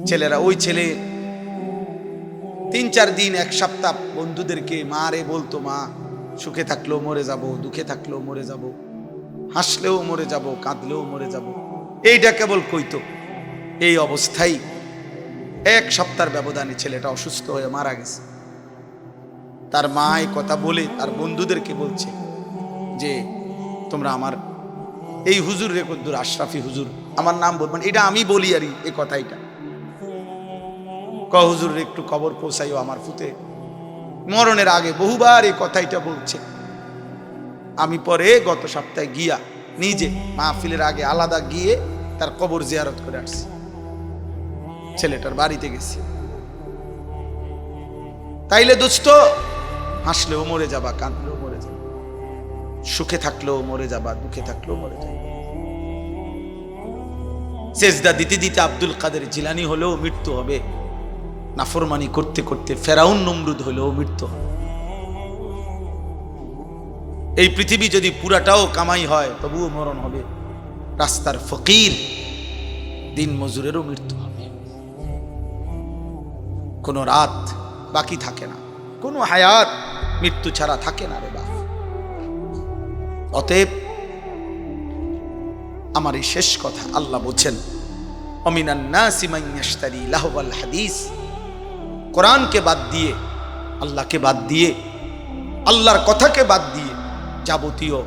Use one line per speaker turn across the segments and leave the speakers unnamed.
ছেলেরা, ওই ছেলে 3-4 দিন, 1 সপ্তাহ বন্ধুদেরকে মারে বলতো, মা সুখে থাকলেও মরে যাব, দুঃখে থাকলেও মরে যাব, হাসলেও মরে যাব, কাঁদলেও মরে যাব, এইটা কেবল কইতো। এই অবস্থায় 1 সপ্তাহের ব্যবধানে ছেলেটা অসুস্থ হয়ে মারা গেছে। তার মা এই কথা বলে তার বন্ধুদেরকে বলছে যে তোমরা আমার এই হুজুর রে কদ্দুর, আশরাফি হুজুর, আমার নাম বলবেন, এটা আমি বলি আর এই কথাইটা, হুজুর একটু কবর পৌঁছাইও আমার ফুতে, মরণের আগে বহুবার এই কথাইটা বলছে। আমি পরে গত সপ্তাহে গিয়া নিজে মাহফিলের আগে আলাদা গিয়ে তার কবর জিয়ারত করে আসছি, ছেলেটার বাড়িতে গেছি। তাইলে দোস্ত, হাসলেও মরে যাবা, কাঁদলেও মরে যাবা, সুখে থাকলেও মরে যাবা, দুঃখে থাকলেও মরে যাবা। সেজদা দিতে দিতে আব্দুল কাদের জিলানী হলেও মৃত্যু হবে, নাফরমানি করতে করতে ফেরাউন নমরুদ হলেও মৃত্যু হবে। এই পৃথিবী যদি পুরাটাও কামাই হয় তবুও মরণ হবে। রাস্তার ফকির দিন মজুরেরও মৃত্যু হবে। কোন রাত বাকি থাকে না, কোন হায়াত মৃত্যু ছাড়া থাকে না রে বাপ। অতএব আমার এই শেষ কথা, আল্লাহ বলছেন অমিনান নাসি মান ইয়াশতারি লাহওয়াল হাদিস, কোরআনকে বাদ দিয়ে, আল্লাহকে বাদ দিয়ে, আল্লাহর কথাকে বাদ দিয়ে যাবতীয়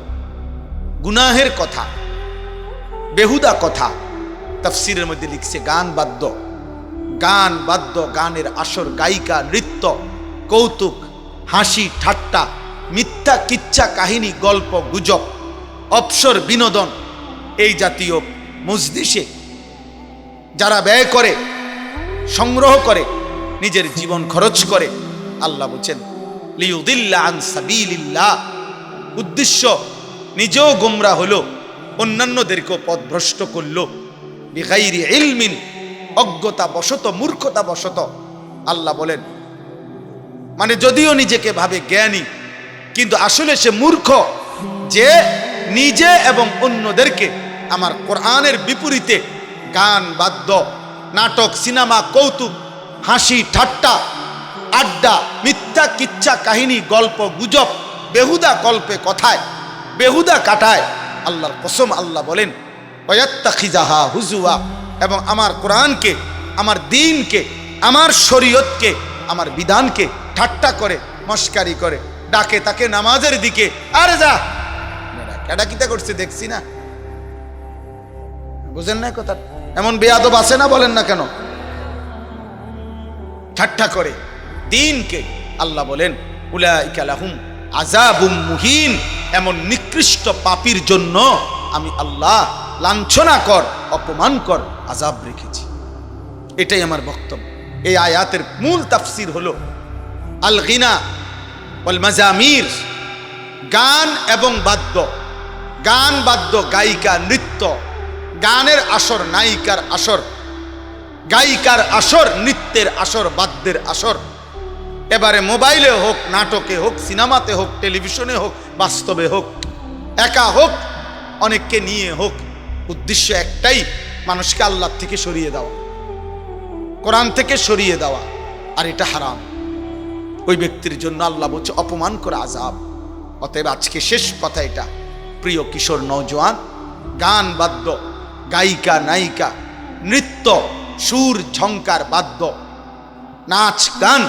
গুনাহের কথা, বেহুদা কথা, তাফসিরের মধ্যে লিখছে গান বাদ্য, গানের আসর, গায়িকা, নৃত্য, কৌতুক, হাসি ঠাট্টা, মিথ্যা কিচ্ছা কাহিনী, গল্প গুজব, অবসর বিনোদন, এই জাতীয় মজলিসে যারা ব্যয় করে, সংগ্রহ করে, নিজের জীবন খরচ করে, আল্লাহ বলেন লিয়ুদিল্লা আন সাবিলিল্লাহ, উদ্দেশ্য নিজেও গোমরাহ হলো, অন্যান্যদেরকেও পথভ্রষ্ট করলো, বিগাইরি ইলমিন, অজ্ঞতা বশত, মূর্খতা বশত। আল্লাহ বলেন, মানে যদিও নিজেকে ভাবে জ্ঞানী কিন্তু আসলে সে মূর্খ, যে নিজে এবং অন্যদেরকে আমার কোরআনের বিপরীতে গান বাদ্য, নাটক, সিনেমা, কৌতুক, হাসি ঠাট্টা, আড্ডা, মিথ্যা কিচ্ছা কাহিনী, গল্প গুজব, বেহুদা কল্পে কথায় বেহুদা কাটায়। আল্লাহর কসম, আল্লাহ বলেন ওয়াত্তাখিযাহা হুজুয়া, এবং আমার কোরআনকে, আমার দ্বীনকে, আমার শরীয়তকে, আমার বিধানকে ঠাট্টা করে, মস্কারি করে, ডাকে তাকে নামাজের দিকে, আরে যা কেডা কিতা করছে দেখছি না, বুঝেন না কথা? এমন বেয়াদব আছে না, বলেন না কেন? ঠাট্টা করে দ্বীনকে। আল্লাহ বলেন উলাইকা লাহুম আযাবুম মুহিন, এমন নিকৃষ্ট পাপীর জন্য আমি আল্লাহ লাঞ্ছনাকর, অপমানকর আযাব রেখেছি। এটাই আমার বক্তব্য। এই আয়াতের মূল তাফসীর হলো আল গিনা ওয়াল মাজামির, গান এবং বাদ্য, গান বাদ্য, গায়িকা, নৃত্য, গানের আসর, নায়িকার আসর, গায়িকার আসর, নৃত্যের আসর, বাদ্যের আসর, এবারে মোবাইলে হোক, নাটকে হোক, সিনেমাতে হোক, টেলিভিশনে হোক, বাস্তবে হোক, একা হোক, অনেককে নিয়ে হোক, উদ্দেশ্য একটাই, মানুষকে আল্লাহ থেকে সরিয়ে দেওয়া, কোরআন থেকে সরিয়ে দেওয়া। আর এটা হারাম। ওই ব্যক্তির জন্য আল্লাহ বলছে অপমান করে আযাব। অতএব আজকে শেষ কথা এটা, প্রিয় কিশোর নওজোয়ান, গান বাদ্য, গায়িকা নায়িকা, নৃত্য, সুর ঝংকার, বাদ্য, নাচ গান,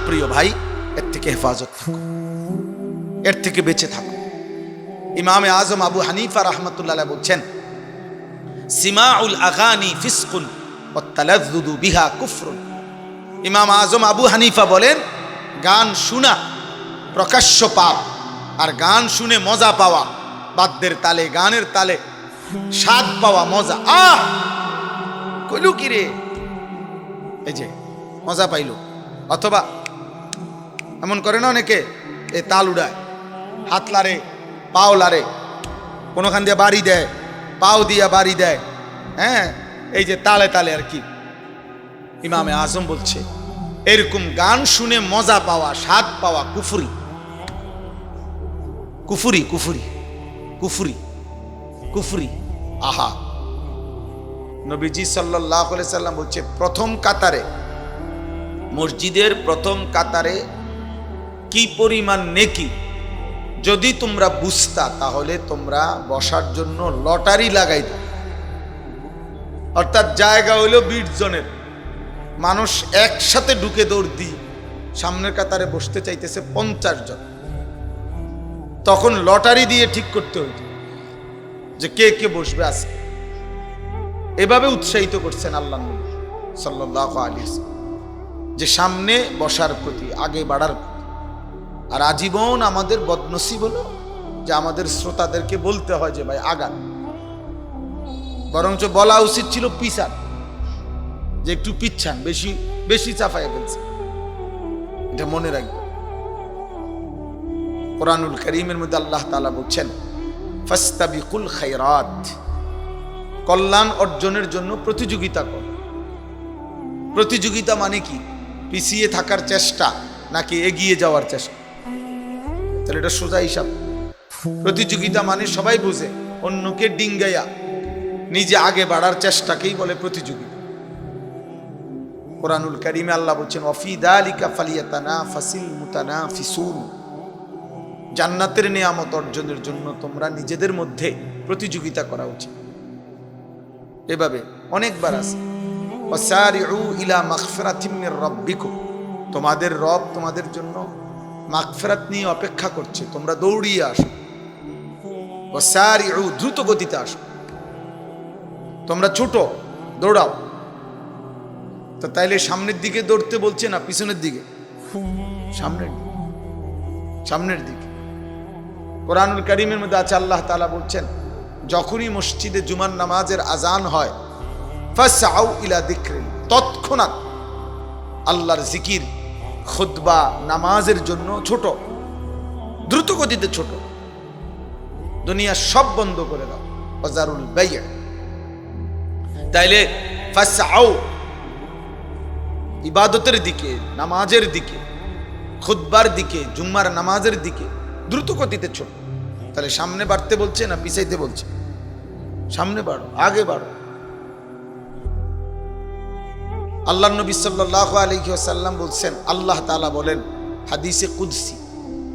প্রিয় ভাই, এর থেকে হেফাজত থাকো, এর থেকে বেঁচে থাকো। ইমামে আজম আবু হানিফা রাহমাতুল্লাহ আলাইহি বলছেন সিমাউল আগানি ফিসকুন ওয়াত তালাজ্জুদু বিহা কুফরুন। ইমাম আজম আবু হানিফা বলেন গান শোনা প্রকাশ্য পাপ, আর গান শুনে মজা পাওয়া, বাদ্যের তালে, গানের তালে স্বাদ পাওয়া, মজা, কইলু কি রে, এই যে মজা পাইল, অথবা এমন করে না অনেকে, এ তাল উড়ায়, হাত লারে, পাও লারে, কোনোখান দিয়ে বাড়ি দেয়, পাও দিয়া বাড়ি দেয়, হ্যাঁ, এই যে তালে তালে আর কি। ইমামে আজম বলছে এরকম গান শুনে মজা পাওয়া, স্বাদ পাওয়া কুফরি, কুফরি, কুফরি, কুফরি, কুফরি। আহা, নবীজি সাল্লাল্লাহু আলাইহি সাল্লাম বলছে, প্রথম কাতারে, মসজিদের প্রথম কাতারে কি পরিমাণ নেকি যদি তোমরা বুঝতা, তাহলে তোমরা বসার জন্য লটারি লাগাইতে। অর্থাৎ জায়গা হইলো 20 জনের, মানুষ একসাথে ঢুকে দৌড় দি সামনের কাতারে বসতে চাইতেছে 50 জন, তখন লটারি দিয়ে ঠিক করতে হইতো যে কে কে বসবে আজকে। এভাবে উৎসাহিত করছেন আল্লাহ নবী সাল্লাল্লাহু আলাইহি ওয়াসাল্লাম, যে সামনে বসার প্রতি, আগে বাড়ার প্রতি। আর আজীবন আমাদের বদনসিব হলো যে আমাদের শ্রোতাদেরকে বলতে হয় যে ভাই আগান, বরঞ্চ বলা উচিত ছিল পিছান, যে একটু পিছান, বেশি বেশি চাপায় ফেলছে। এটা মনে রাখবে। কোরআনুল কারীমের মধ্যে আল্লাহ তাআলা বলছেন, ফাস্তাবিকুল খায়রাত, কল্যাণ অর্জনের জন্য প্রতিযোগিতা কর। প্রতিযোগিতা মানে কি? পিছিয়ে থাকার চেষ্টা নাকি এগিয়ে যাওয়ার চেষ্টা? তাহলে এটা সোজা হিসাব। প্রতিযোগিতা মানে সবাই বুঝে অন্যকে ডিঙ্গাইয়া নিজে আগে বাড়ার চেষ্টাকেই বলে প্রতিযোগিতা। কোরআনুল কারীমে আল্লাহ বলছেন, ওয়াফি যালিকা ফালিয়াতানাফাসিল মুতানাফিসুন, জান্নাতের নিয়ামত অর্জনের জন্য তোমরা নিজেদের মধ্যে প্রতিযোগিতা করা উচিত। এভাবে অনেকবার আছে, ওয়াসারিউ ইলা মাগফিরাতিম মির রাব্বিকুম, তোমাদের রব তোমাদের জন্য মাগফিরাত নিয়ে অপেক্ষা করছে, তোমরা দৌড়িয়ে আসো। ওয়াসারিউ, দ্রুত গতিতে আসো, তোমরা ছুটো, দৌড়াও। তো তাইলে সামনের দিকে দৌড়তে বলছে না পিছনের দিকে? সামনের দিকে, সামনের দিকে। কোরআনুল কারীমের মধ্যে আছে, আল্লাহ তাআলা বলছেন, যখনই মসজিদে জুমার নামাজের আজান হয়, ফাসআউ ইলা যিকরিল, তৎক্ষণাৎ আল্লাহর জিকির, খুতবা, নামাজের জন্য ছোট, দ্রুত গতিতে ছোট, দুনিয়া সব বন্ধ করে দাও। ওয়াজারুল বাই', তাইলে ফাসআউ ইবাদতের দিকে, নামাজের দিকে, খুতবার দিকে, জুম্মার নামাজের দিকে দ্রুত গতিতে ছোট। তাহলে সামনে বাড়তে বলছে না পিছাইতে বলছে? সামনে বাড়ো, আগে বাড়ো। আল্লাহ নবী সাল্লাল্লাহু আলাইহি ওয়াসাল্লাম বলছেন, আল্লাহ তাআলা বলেন হাদিসে কুদসি,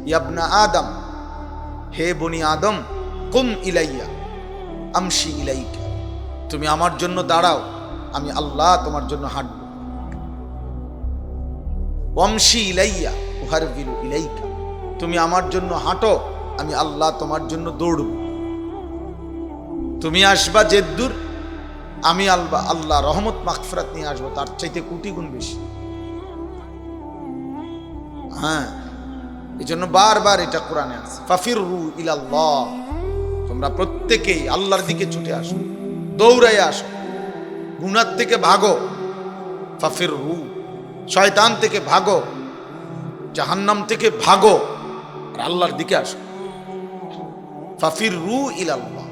ইয়া আদম, হে বনি আদম, কুম ইলাইয়া আমশি ইলাইকা, তুমি আমার জন্য দাঁড়াও, আমি আল্লাহ তোমার জন্য হাঁটব। ওয়ামশি ইলাইয়া উহারবিলু ইলাইকা, তুমি আমার জন্য হাঁটো, আমি আল্লাহ তোমার জন্য দৌড়ব। তুমি আসবা যেদূর, আমি আল্লাহ রহমত মাগফিরাত নিয়ে আসবো তার চাইতে কোটি গুণ বেশি। হ্যাঁ, এই জন্য বারবার এটা কোরআনে আছে, ফাফিরু ইলাল্লাহ, তোমরা প্রত্যেকেই আল্লাহর দিকে ছুটে আসো, দৌড়াই আসো, গুনাহ থেকে ভাগো। ফাফিরু, শয়তান থেকে ভাগো, জাহান্নাম থেকে ভাগো, আর আল্লাহর দিকে আসো। ফাফিরু ইলাল্লাহ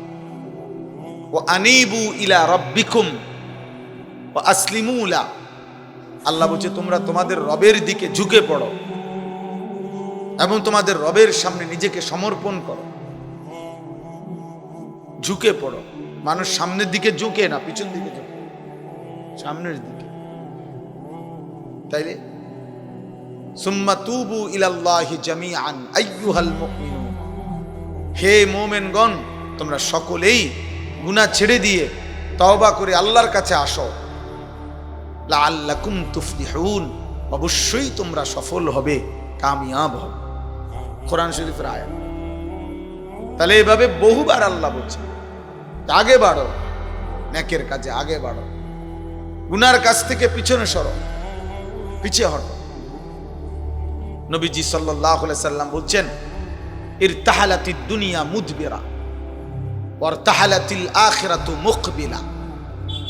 ওয়া আনিবু ইলা রাব্বিকুম ওয়া আসলিমু লা, আল্লাহ বলছে তোমরা তোমাদের রবের দিকে ঝুঁকে পড়ো এবং তোমাদের রবের সামনে নিজেকে সমর্পণ করো। ঝুঁকে পড়ো, মানুষ সামনের দিকে ঝুঁকে না, পিছন দিকে ঝুঁকে, সামনের দিকে। তাইলে সুম্মা তুবু ইলাল্লাহি জামিআন আইয়ুহাল মুমিনুন, হে মুমিনগণ তোমরা সকলেই গুনাহ ছেড়ে দিয়ে তওবা করে আল্লাহর কাছে আসো। লাআল্লাকুম তুফলিহুন, অবশ্যই তোমরা সফল হবে, কামিয়াব হবে। কোরআন শরীফের আয়াত। তাহলে এভাবে বহুবার আল্লাহ বলছে আগে বাড়ো, নেকের কাজে আগে বাড়ো, গুনার কাজ থেকে পিছনে সরো, পিছিয়ে হটো। নবীজি সাল্লাল্লাহু আলাইহি সাল্লাম বলছেন, ইরতাহালাতিদ দুনিয়া মুদবিরা ওয়ারতাহালাতিল আখিরাতু মুকবিলা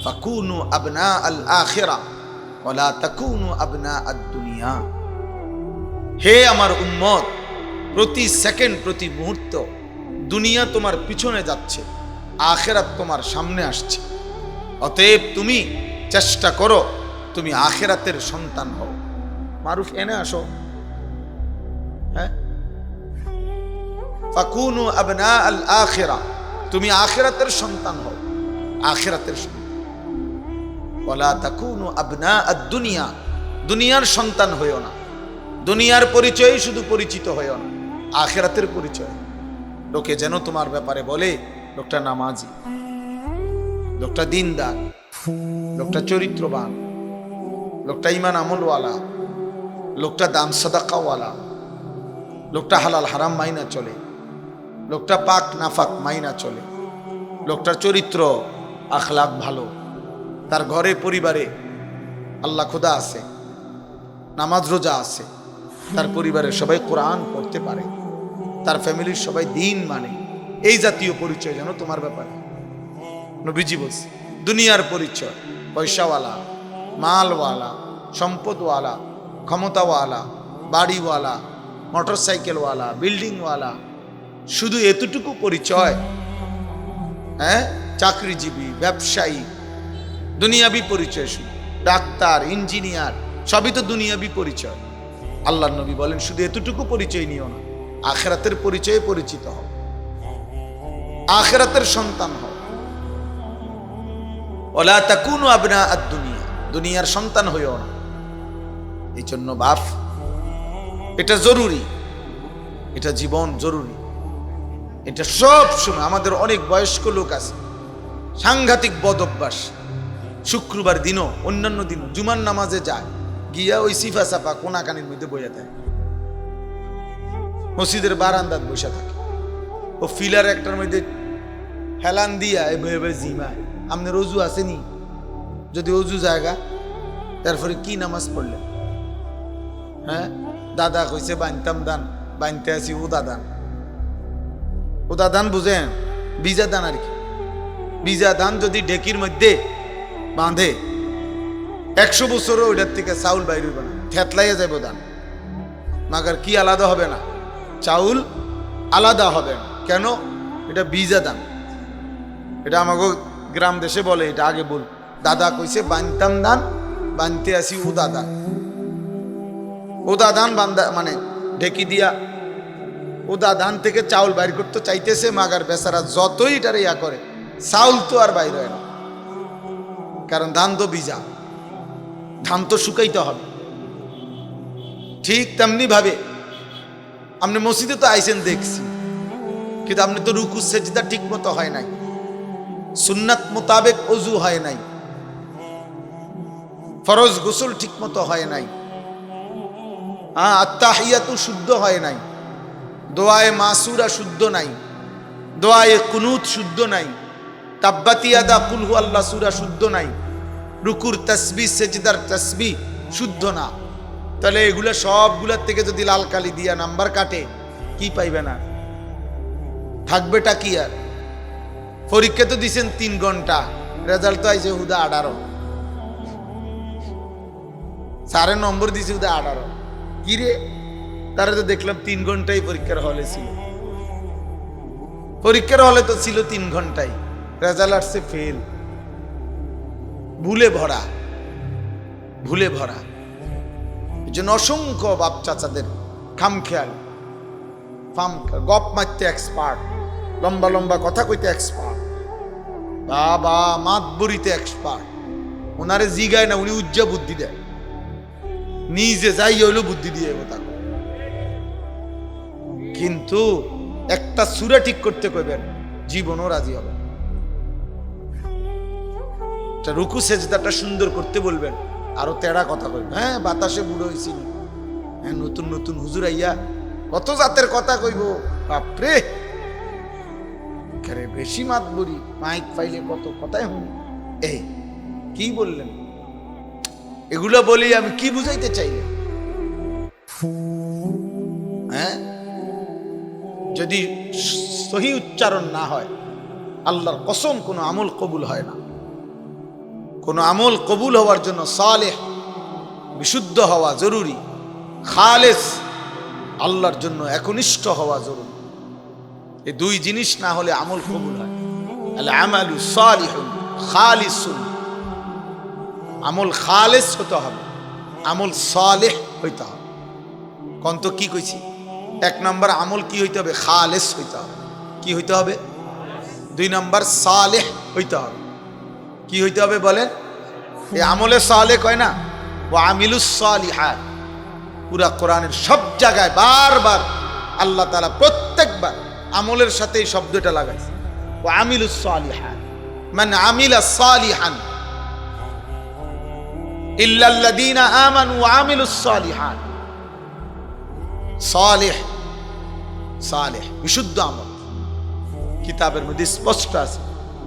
ফাকুনু আবনা আল আখিরা ওয়ালা তাকুনু আবনা আদ দুনিয়া। হে আমার উম্মত, প্রতি সেকেন্ড, প্রতি মুহূর্ত দুনিয়া তোমার পিছনে যাচ্ছে, আখিরাত তোমার সামনে আসছে। অতএব তুমি চেষ্টা করো তুমি আখিরাতের সন্তান হও। মারুফ এনে আসো। হ্যাঁ, ফাকুনু আবনা আল আখিরা, তুমি আখিরাতের সন্তান হও, আখিরাতের সন্তান। ওয়ালা তাকুনু আবনা আদ-দুনিয়া, দুনিয়ার সন্তান হইও না। দুনিয়ার পরিচয় শুধু পরিচিত হইও না, আখিরাতের পরিচয়। লোকে যেন তোমার ব্যাপারে বলে লোকটা নামাজি, লোকটা দিনদার, লোকটা চরিত্রবান, লোকটা ইমান আমলওয়ালা, লোকটা দান সাদাকাওয়ালা, লোকটা হালাল হারাম মাইনা চলে, লোকটা পাক নাফাক মাইনা চলে, লোকটার চরিত্র আখলাক ভালো, তার ঘরে পরিবারে আল্লাহ খোদা আছে, নামাজ রোজা আছে, তার পরিবারের সবাই কোরআন পড়তে পারে, তার ফ্যামিলির সবাই দিন মানে। এই জাতীয় পরিচয় যেন তোমার ব্যাপারে নবীজি বলছে। দুনিয়ার পরিচয় পয়সাওয়ালা, মালওয়ালা, সম্পদওয়ালা, ক্ষমতাওয়ালা, বাড়িওয়ালা, মোটরসাইকেলওয়ালা, বিল্ডিংওয়ালা, শুধু এতটুকু পরিচয়। হ্যাঁ, চাকরিজীবী, ব্যবসায়ী, দুনিয়াবি পরিচয়, শুধু ডাক্তার, ইঞ্জিনিয়ার, সবই তো দুনিয়াবি পরিচয়। আল্লাহর নবী বলেন শুধু এতটুকু পরিচয় নিও না, আখিরাতের পরিচয়ে পরিচিত হও, আখিরাতের সন্তান হও। ওয়ালা তাকুনু আবনা আদ-দুনিয়া, দুনিয়ার সন্তান হইও না। এই জন্য বাপ, এটা জরুরি, এটা জীবন জরুরি। এটা সব সময় আমাদের অনেক বয়স্ক লোক আছে সাংঘাতিক বদ অভ্যাস, শুক্রবার দিনও অন্যান্য দিনও জুমার নামাজে যায়, গিয়া ওই সিফা সাফা কোনাকানির মধ্যে বইয়া থাকে, মসজিদের বারান্দাত বসে থাকে, ও ফিলার একটার মধ্যে হেলান দিয়া এভাবে জিমায়। আপনার অজু আসেনি? যদি অজু জায়গা, তারপরে কি নামাজ পড়লেন? হ্যাঁ, দাদা কইছে বানতাম দান, বানতে আসি উদা দান। উদা দান বুঝেন? বিজা দান আর কি। বিজা দান যদি ডেকির মধ্যে বাঁধে 100 বছরও ওইটার থেকে চাউল বাইর হইবে না, থেতলাইয়া যাইব দান। মাগার কি আলাদা হবে না? চাউল আলাদা হবে না। কেন? এটা বিজা দান। এটা আমাকে গ্রাম দেশে বলে, এটা আগে বল। দাদা কইছে বানতাম দান, বানতে আসি উদা দান। উদা দান বান্দা মানে ঢেকি দিয়া উদা ধান থেকে চাউল বাইর করতে চাইতেছে, মাগার বেচারা যতই এটারে ইয়া করে, চাউল তো আর বাইর হয় না, কারণ ধান তো ভিজা, ধান তো শুকাইতে হবে। ঠিক তেমনি ভাবে আপনি মসজিদে তো আইসেন দেখছি, কিন্তু আপনি তো রুকু সেজদা ঠিক মতো হয় নাই, সুন্নাত মোতাবেক অজু হয় নাই, ফরজ গোসল ঠিক মতো হয় নাই, আত্তাহিয়াতু শুদ্ধ হয় নাই, দোয়ায়ে মাসুরা শুদ্ধ নাই, দোয়ায়ে কুনুত শুদ্ধ নাই, তাব্বাতি ইয়াদা কুল হু আল্লাহ সূরা শুদ্ধ নাই, রুকুর তাসবিহ সেজদার তাসবিহ শুদ্ধ না। তাহলে এগুলা সবগুলার থেকে যদি লাল কালি দিয়া নাম্বার কাটে, কি পাইবে না? থাকবেটা কি আর? পরীক্ষা তো দিছেন 3 ঘন্টা, রেজাল্ট তো আইছে হুদা 18, সারে নম্বর দিছে হুদা 18। কি রে, তারা তো দেখলাম 3 ঘন্টাই পরীক্ষার হলে ছিল, পরীক্ষার হলে তো ছিল 3 ঘন্টাই, রেজাল্ট আসছে ফেল। ভুলে ভরা, ভুলে ভরা। এই জন্য অসংখ্য বাপ চাচাদের খামখেয়াল, গপ মারতে এক্সপার্ট, লম্বা লম্বা কথা কইতে এক্সপার্ট, বাবা মাতবরিতে এক্সপার্ট। ওনারে জিগায় না, উনি উজ্জা বুদ্ধি দেয়, নিজে যাই হইলো বুদ্ধি দিয়ে তাকে। কিন্তু একটা সূরা ঠিক করতে কইবেন, জীবনও রাজি হবে। রুকু সেজদাটা সুন্দর করতে বলবেন, আরো তেড়া কথা কইবেন। হ্যাঁ, বাতাসে বুড়ো হয়েছি, হ্যাঁ, নতুন নতুন হুজুর আইয়া কত জাতের কথা কইব, বাপরে বেশি মাতবরি, মাইক পাইলে কত কথাই হুন। এই কি বললেন? এগুলা বলি আমি কি বুঝাইতে চাইলে? হ্যাঁ, যদি সহি উচ্চারণ না হয়, আল্লাহর কসম কোনো আমল কবুল হয় না। কোনো আমল কবুল হওয়ার জন্য সালেহ, বিশুদ্ধ হওয়া জরুরি, খালেস, আল্লাহর জন্য একনিষ্ঠ হওয়া জরুরি। এই 2 জিনিস না হলে আমল কবুল হয়। আল আমালু সালিহুন খালিসুন, আমল খালেস হতে হবে, আমল সালেহ হইতে হবে। কোন তো কি কইছি? 1 নম্বর আমল কি হইতে হবে? খালেস হইতে হবে। কি হইতে হবে? 2 নম্বর সালেহ হইতে হবে। কি হইতে হবে বলেন? এই আমলে সালেহ কয় না, ওয়া আমিলুস সালিহাত। পুরা কোরআনের সব জায়গায় বারবার আল্লাহ তাআলা প্রত্যেকবার আমলের সাথে এই শব্দটা লাগাইছে, ওয়া আমিলুস সালিহাত। মান আমিলা সালিহান ইল্লাল্লাযীনা আমানু ওয়া আমিলুস সালিহাত। সালেহ, সালেহ বিশুদ্ধ আমল। কিতাবের মধ্যে স্পষ্ট আছে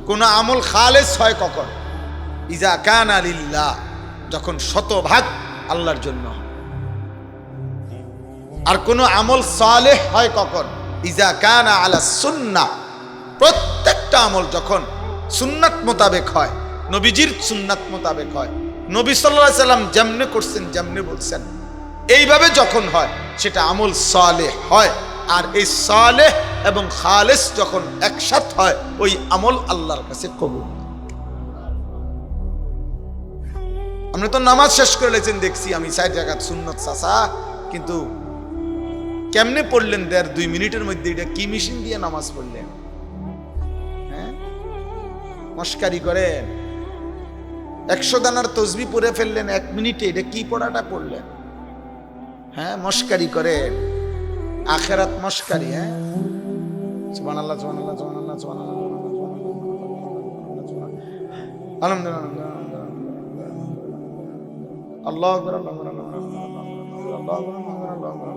কোন আমল খালেস হয় কখন? ইজা কানা লিল্লাহ, যখন শতভাগ আল্লাহর জন্য। আর কোন আমল সালেহ হয় কখন? ইজা কানা আলা সুন্নাহ, প্রত্যেকটা আমল যখন সুন্নাত মোতাবেক হয়, নবীজির সুন্নাত মোতাবেক হয়, নবী সাল্লাল্লাহু আলাইহি সাল্লাম যেমনে করছেন যেমনে বলছেন এইভাবে যখন হয় সেটা আমল সালেহ হয়। আর এই সালেহ এবং খালেস যখন একসাথে হয় ওই আমল আল্লাহর কাছে কবুল। আপনি তো নামাজ শেষ করে লেছেন দেখছি আমি ৬০ রাকাত সুন্নত চাচা, কিন্তু কেমনে পড়লেন ১.৫-২ মিনিটের মধ্যে? এটা কি মেশিন দিয়ে নামাজ পড়লেন? হ্যাঁ, মস্কারি করেন। ১০০ দানার তসবিহ পড়ে ফেললেন ১ মিনিটে, এটা কি পড়াটা পড়লেন? হ্যাঁ, মস্কারি করেন, আখেরাত মস্কারি। হ্যাঁ, সুবহানাল্লাহ সুবহানাল্লাহ সুবহানাল্লাহ সুবহানাল্লাহ আলহামদুলিল্লাহ আল্লাহু আকবার আল্লাহু আকবার আল্লাহু আকবার।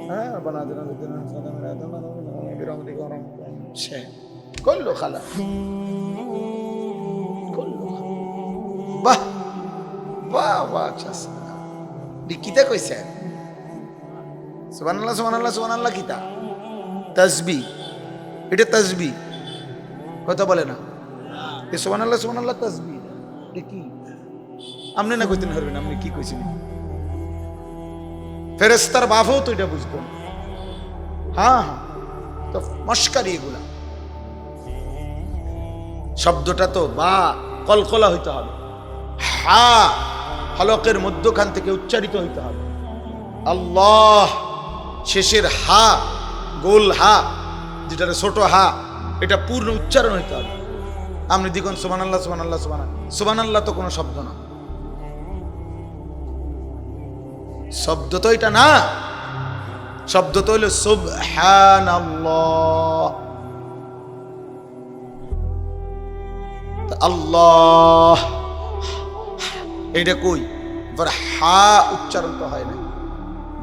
হ্যাঁ, রব্বানা আতিনা ফিদ দুনিয়া হাসানাতাও ওয়া ফিল আখিরাতি বিরহমাতিকা ওয়া সে কুল্লু খালা কুল্লু। বাহ বাহ বাহ, আচ্ছা কিতা কইছে? সুবহানাল্লাহ সুবহানাল্লাহ সুবহানাল্লাহ কিতা? তাসবিহ। এটা তাসবিহ, কথা বলে না। এই সুবহানাল্লাহ সুবহানাল্লাহ তাসবিহ এটা কি? আপনি না কইতেন পারবেন আপনি কি কইছেন? ফেরেশতার বাপও তো এটা বুঝতো। হ্যাঁ হ্যাঁ, তো মস্কারি এগুলা। শব্দটা তো বা কলকলা হইতে হবে, হা হলকের মধ্যখান থেকে উচ্চারিত হইতে হবে। আল্লাহ শেষের হা, গোল হা যেটা ছোট হা, এটা পূর্ণ উচ্চারণ হইতে হবে। আপনি দেখুন সুবহানাল্লাহ সুবহানাল্লাহ সুবহানাল্লাহ, সুবহানাল্লাহ তো কোনো শব্দ না, শব্দ তো এটা না। শব্দ তো হইল সুবহানাল্লাহ। আল্লাহ এইটা কই? হা উচ্চারণ তো হয় নাই,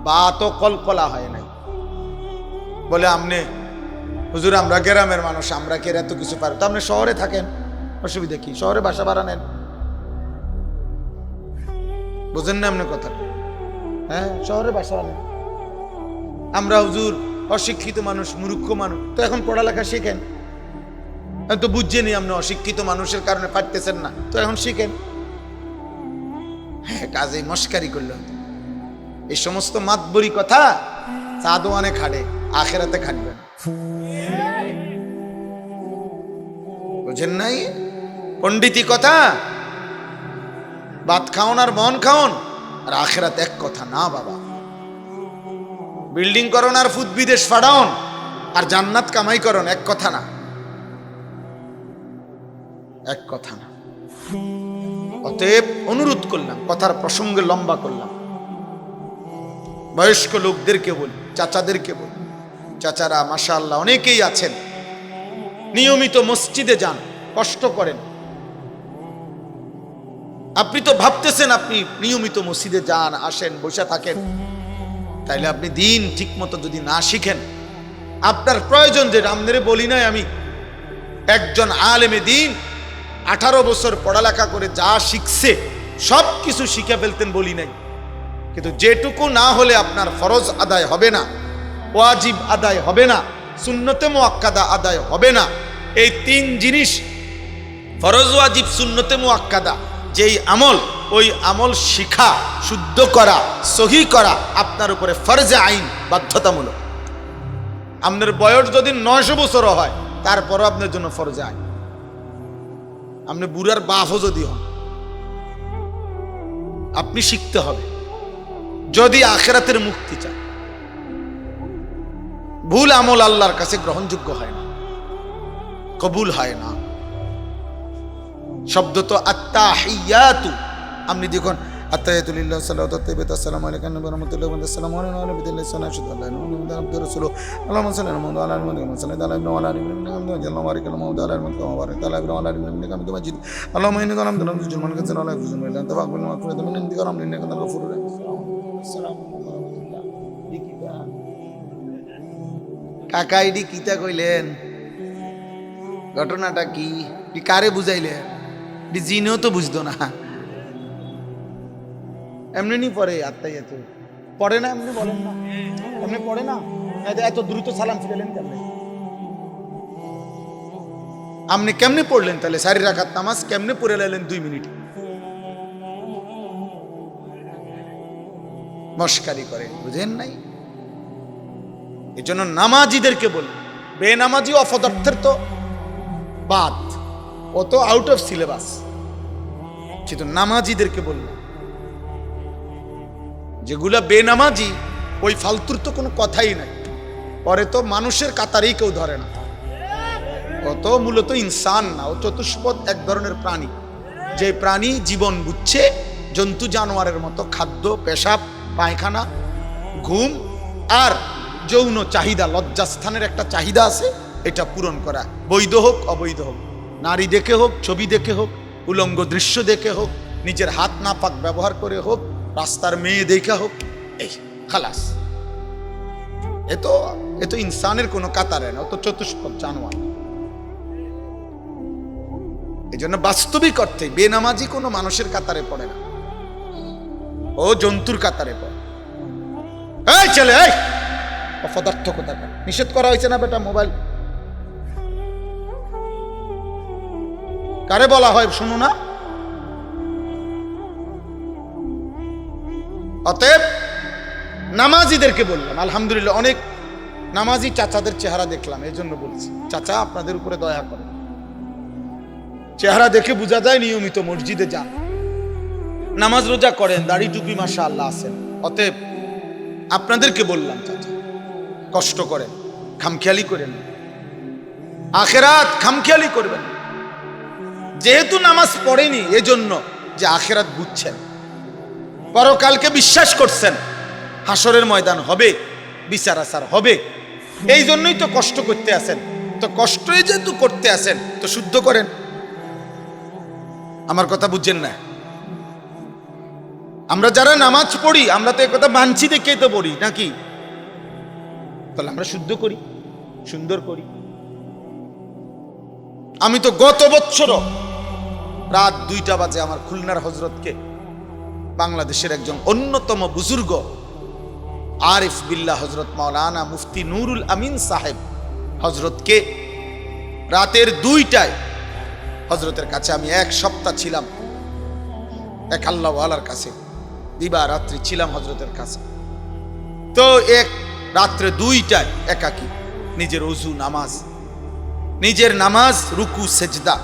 বা তো কলকলা হয় নাই। বলে আমনে হুজুর আমরা গ্রামের মানুষ, আমরা কে এত কিছু পারি? তো আপনি শহরে থাকেন, অসুবিধা কি? শহরে বাসা ভাড়া নেন, বুঝেন না আপনি কথা? হ্যাঁ, শহরে বাসা নেন। আমরা হুজুর অশিক্ষিত মানুষ, মূর্খ মানুষ, তো এখন পড়ালেখা শিখেন। তো বুঝছেনই আপনি অশিক্ষিত মানুষের কারণে পারতেছেন না, তো এখন শিখেন। হ্যাঁ, কাজেই মস্কারি করলেন। এই সমস্ত মাতবরি কথা চাঁদোয়ানে খাটে, আখেরাতে খাটবেন, বুঝেন নাই? পণ্ডিতি কথা, ভাত খাওন আর মন খাওন আর আখেরাত এক কথা না বাবা। বিল্ডিং করন আর ফুদ বিদেশ ফাড়াউন আর জান্নাত কামাই করন এক কথা না, এক কথা না। অতএব অনুরোধ করলাম, কথার প্রসঙ্গে লম্বা করলাম, বয়স্ক লোকদেরকে বলি, চাচাদেরকে বলি, চাচারা মাশাআল্লাহ অনেকেই আছেন, নিয়মিত মসজিদে যান, কষ্ট করেন। আপনি তো ভাবতেছেন আপনি নিয়মিত মসজিদে যান, আসেন, বসে থাকেন, তাইলে আপনি দিন ঠিক মতো যদি না শিখেন, আপনার প্রয়োজন যে রামদেরে বলি নাই আমি, একজন আলেমে দিন 18 বছর পড়ালেখা করে যা শিখছে সব কিছু শিখে ফেলতেন বলি নাই, কিন্তু যেটুকু না হলে আপনার ফরজ আদায় হবে না, ওয়াজিব আদায় হবে না, সুন্নতে মুআক্কাদা আদায় হবে না। এই 3 জিনিস, ফরজ, ওয়াজিব, সুন্নতে মুআক্কাদা, যেই আমল, ওই আমল শিখা, শুদ্ধ করা, সহি করা আপনার উপরে ফরজে আইন, বাধ্যতামূলক। আপনার বয়স যদি 900 বছরও হয় তারপরও আপনার জন্য ফরজে আইন। আপনি বুড়ার বাপও যদি হন, আপনি শিখতে হবে যদি আখিরাতের মুক্তি চান। ভুল আমল আল্লাহর কাছে গ্রহণযোগ্য হয় না, কবুল হয় না। শব্দ তো আত্তাহিয়াতু। আপনি দেখুন আত্তাহিয়াতু লিল্লাহি সাল্লাতু তাইয়্যিবাতু আসসালামু আলাইকুম ওয়া রাহমাতুল্লাহি ওয়া বারাকাতুহু আসসালামু আলাইকুম ওয়া রাহমাতুল্লাহি ওয়া বারাকাতুহু আল্লাহুম্মা সাল্লি আলা মুহাম্মাদ ওয়া আলা আলি মুহাম্মাদ ওয়া সাল্লি আলা ইব্রাহিম ওয়া আলা আলি ইব্রাহিম ইন্নাকা হামিদুম মাজিদ আল্লাহুম্মা বারিক আলা মুহাম্মাদ ওয়া বারিক আলা ইব্রাহিম ওয়া আলা আলি ইব্রাহিম ইন্নাকা হামিদুম মাজিদ আল্লাহুম্মা ইন্নী কালামতুকা লা তুজুল মান কাসরা আলা তুজুল মান anta faqbil maghfiratan min indika wa innaka antal ghafurur rahim। আসসালামু আলাইকুম। কাকা ইডি কিতা কইলেন, ঘটনাটা কি, কারে বুঝাইলেন? জিনেও তো বুঝতো না। এমনি নি পড়ে আত্তাহিয়াতু, পড়ে না এমনি, বলেন না এমনি পড়ে না। এত দ্রুত সালাম ফিরালেন কেমনে? আপনি কেমনে পড়লেন তাহলে? 4 রাকাত নামাজ কেমনে পড়ে লাইলেন 2 মিনিট? মস্কারি করে, বুঝেন নাই? এই জন্য নামাজিদেরকে বলি, বেনামাজি অপদার্থের তো বাদ, ও তো আউট অফ সিলেবাস। কিন্তু নামাজিদেরকে বললাম, যেগুলা বেনামাজি ওই ফালতুর তো কোনো কথাই নাই। পরে তো মানুষের কাতারেই কেউ ধরে না। ও তো মূলত ইনসান না, ও চতুষ্পদ এক ধরনের প্রাণী, যে প্রাণী জীবন বুঝছে জন্তু জানোয়ারের মতো খাদ্য, পেশাব, পায়খানা, ঘুম আর যৌন চাহিদা, লজ্জাস্থানের একটা চাহিদা আছে, এটা পূরণ করা, বৈধ হোক অবৈধ হোক, নারী দেখে হোক, ছবি দেখে হোক, উলঙ্গ দৃশ্য দেখে হোক, নিজের হাত নাপাক ব্যবহার করে হোক, রাস্তার মেয়ে দেখা হোক, এই খালাস। এ তো ইনসানের কোনো কাতারে না, ও তো চতুষ্পদ জানোয়ার। এই জন্য বাস্তবিক অর্থে বেনামাজি কোনো মানুষের কাতারে পড়ে না, ও জন্তুর কাতারে পড়ে। এই ছেলে, এই অপদার্থ কোথাটা, নিষেধ করা হয়েছে না বেটা মোবাইল? কারে বলা হয় শুনো না? অতএব নামাজিদেরকে বললাম, আলহামদুলিল্লাহ অনেক নামাজি চাচাদের চেহারা দেখলাম, এই জন্য বলছি চাচা আপনাদের উপরে দয়া করে। চেহারা দেখে বোঝা যায় নিয়মিত মসজিদে যান, নামাজ রোজা করেন, দাড়ি টুপি মাশাআল্লাহ আছেন। অতএব আপনাদেরকে বললাম চাচা, কষ্ট করেন, খামখেয়ালি করেন, আখেরাত খামখেয়ালি করবেন। যেহেতু নামাজ পড়েনি এজন্য যে আখেরাত বুঝছেন, পরকালকে বিশ্বাস করছেন, হাসরের ময়দান হবে, বিচার আচার হবে, এই জন্যই তো কষ্ট করতে আছেন। তো কষ্টই যেহেতু করতে আছেন তো শুদ্ধ করেন। আমার কথা বুঝছেন না? আমরা যারা নামাজ পড়ি আমরা তো একথা মানছি দেখেই তো পড়ি নাকি? তাহলে আমরা শুদ্ধ করি, সুন্দর করি। আমি তো গত বছর রাত 2টা বাজে আমার খুলনার হজরতকে, বাংলাদেশের একজন অন্যতম বুজুর্গ আরিফ বিল্লাহ হজরত মাওলানা মুফতি নুরুল আমিন সাহেব হজরতকে রাতের 2টায় হজরতের কাছে আমি 1 সপ্তাহ ছিলাম, এক আল্লাহওয়ালার কাছে দিবা রাত্রি ছিলাম হজরতের কাছে। তো এক রাত্রে 2টায় একাকি নিজের ওযু নামাজ, নিজের নামাজ রুকু সেজদা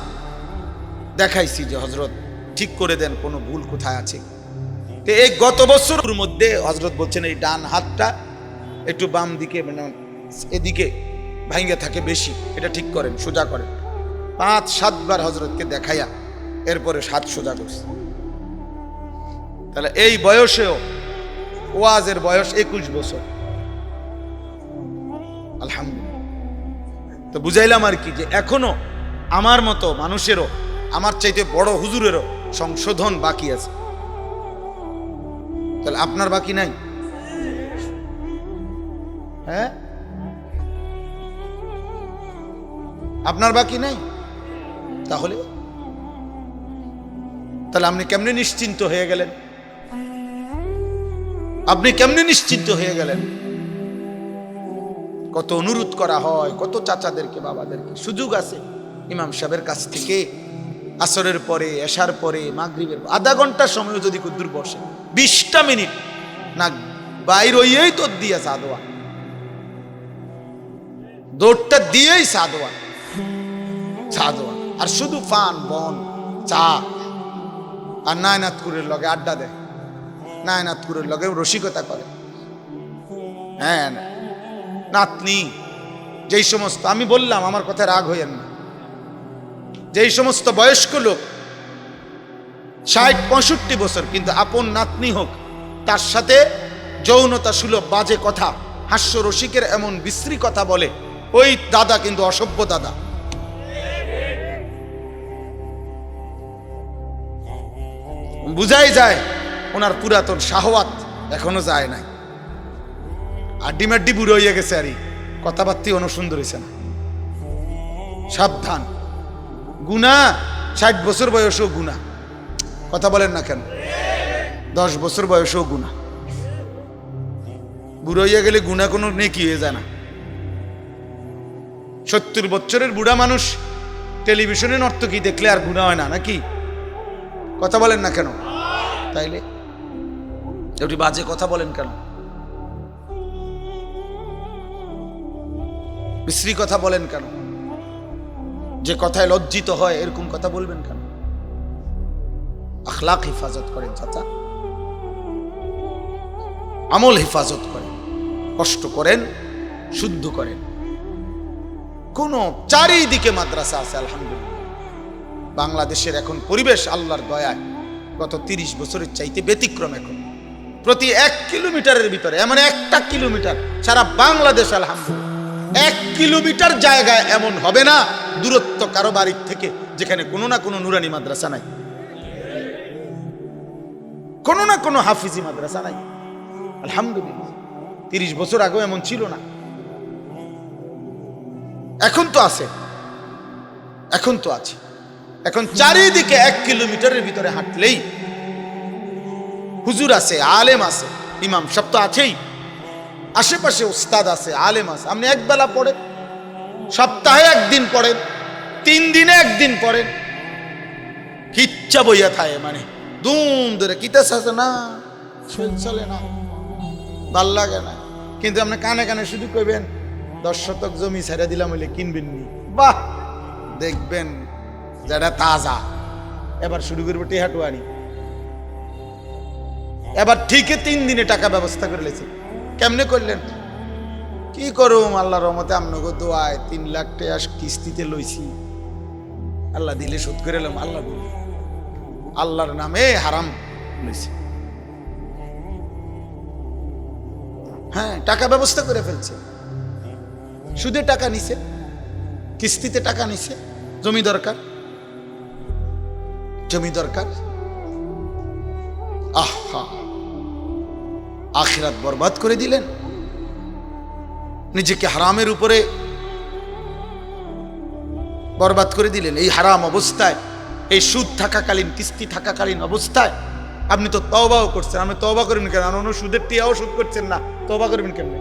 দেখাইছি যে হজরত ঠিক করে দেন কোনো ভুল কোথায় আছে। তো এই গত বছরের মধ্যে হজরত বলছেন এই ডান হাতটা একটু বাম দিকে, মানে এদিকে ভাঙ্গে থাকে বেশি, এটা ঠিক করেন, সোজা করেন। 5-7 বার হজরতকে দেখাইয়া এরপরে হাত সোজা করছে। তাহলে এই বয়সেও, ওয়াজের বয়স 21 বছর, আলহামদুলিল্লাহ। তো বুঝাইলাম আর কি যে এখনো আমার মতো মানুষেরও, আমার চাইতে বড় হুজুরেরও সংশোধন বাকি আছে। তাহলে আপনার বাকি নাই? হ্যাঁ, আপনার বাকি নাই? তাহলে আপনি কেমনে নিশ্চিন্ত হয়ে গেলেন? আপনি কেমনে নিশ্চিন্ত হয়ে গেলেন? কত অনুরোধ করা হয়, কত চাচাদেরকে, বাবাদেরকে। সুযোগ আছে ইমাম সাহেবের কাছ থেকে আসরের পরে, এশার পরে, মাগরিবের আধা ঘন্টা সময় যদি কুদ্দুর বসে, 20টা মিনিট না বাইর হইয়েই তো দিয়া সাদোয়া, দৌড়টা দিয়েই সাদোয়া, আর শুধু পান বন চা, আর নায়নাথপুরের লগে আড্ডা দেয়, নায়নাথপুরের লগে রসিকতা করে। হ্যাঁ, নাতনি যেই সমস্ত, আমি বললাম আমার কথা রাগ হইয়েন না, যেই সমস্ত বয়স্ক লোক 60-65 বছর, কিন্তু আপন নাতনি হোক, তার সাথে যৌনতা সুলভ বাজে কথা, হাস্য রসিকের এমন বিশ্রী কথা বলে, ওই দাদা কিন্তু অসভ্য দাদা। বুঝাই যায় ওনার পুরাতন শাহওয়াত এখনো যায় নাই, আড্ডি বুড়ো হইয়া গেছে, আর কথাবার্তি অনুসুন্দর হয়েছে না। সাবধান, গুনাহ 60 বছর বয়সেও গুনাহ, কথা বলেন না কেন? 10 বছর বয়সেও গুনাহ। বুড়ো হইয়া গেলে গুনাহ কোনো নেকি হয়ে যায় না। 70 বছরের বুড়া মানুষ টেলিভিশনে নর্তকী দেখলে আর গুনাহ হয় না নাকি? কথা বলেন না কেন? তাইলে একটু বাজে কথা বলেন কেন? বিশ্রী কথা বলেন কেন? যে কথায় লজ্জিত হয় এরকম কথা বলবেন কেন? আখলাক হেফাজত করেন চাচা, আমল হেফাজত করেন, কষ্ট করেন, শুদ্ধ করেন। কোন চারিদিকে মাদ্রাসা আছে আলহামদুলিল্লাহ। বাংলাদেশের এখন পরিবেশ আল্লাহর দয়ায় গত 30 বছরের চাইতে ব্যতিক্রম। এখন প্রতি 1 কিলোমিটারের ভিতরে, এমন 1টা কিলোমিটার সারা বাংলাদেশ আলহামদুলিল্লাহ 1 কিলোমিটার জায়গায় এমন হবে না দূরত্ব কারো বাড়ির থেকে যেখানে কোনো না কোনো নুরানি মাদ্রাসা নাই, কোনো না কোনো হাফিজি মাদ্রাসা নাই আলহামদুলিল্লাহ। 30 বছর আগেও এমন ছিল না, এখন তো আছে, এখন তো আছে। এখন চারিদিকে 1 কিলোমিটারের ভিতরে হাঁটলেই হুজুর আছে, আলেম আছে, ইমাম সব তো আছেই, আশেপাশে উস্তাদ আছে, আলেম আছে। আপনি একবেলা পড়েন, সপ্তাহে 1 দিন পড়েন, 3 দিনে 1 দিন পড়েন, কিচ্ছা বইয়া থাকে, মানে দুম ধরে কিতাস আছে না, চলে না, ভাল লাগে না। কিন্তু আপনি কানে কানে শুধু কইবেন 10 শতক জমি ছেড়ে দিলাম হইলে কিনবেন নি, বাহ দেখবেন যেটা তাজা। এবার শুরু করবো টেহাটুয়ানি, এবার ঠিকই 3 দিনে টাকা ব্যবস্থা করে লেছে। কেমনে করলেন? কি করুম, আল্লাহর রহমতে আপনাকে দোয়ায় 3 লাখ টাকা কিস্তিতে লইছি, আল্লাহ দিলে শোধ করে এলাম। আল্লাহ বলি আল্লাহর নামে হারাম লইছি, হ্যাঁ টাকা ব্যবস্থা করে ফেলছে, সুদে টাকা নিছে, কিস্তিতে টাকা নিছে। জমি দরকার, জমি দরকার। আহা, আখিরাত বরবাদ করে দিলেন, নিজেকে হারামের উপরে বরবাদ করে দিলেন। এই হারাম অবস্থায়, এই সুদ থাকাকালীন, কিস্তি থাকাকালীন অবস্থায় আপনি তো তওবাও করছেন। আপনি তওবা করবেন কেন? অন্য সুদের টিয়াও সুদ করছেন না, তওবা করবেন কেমনে?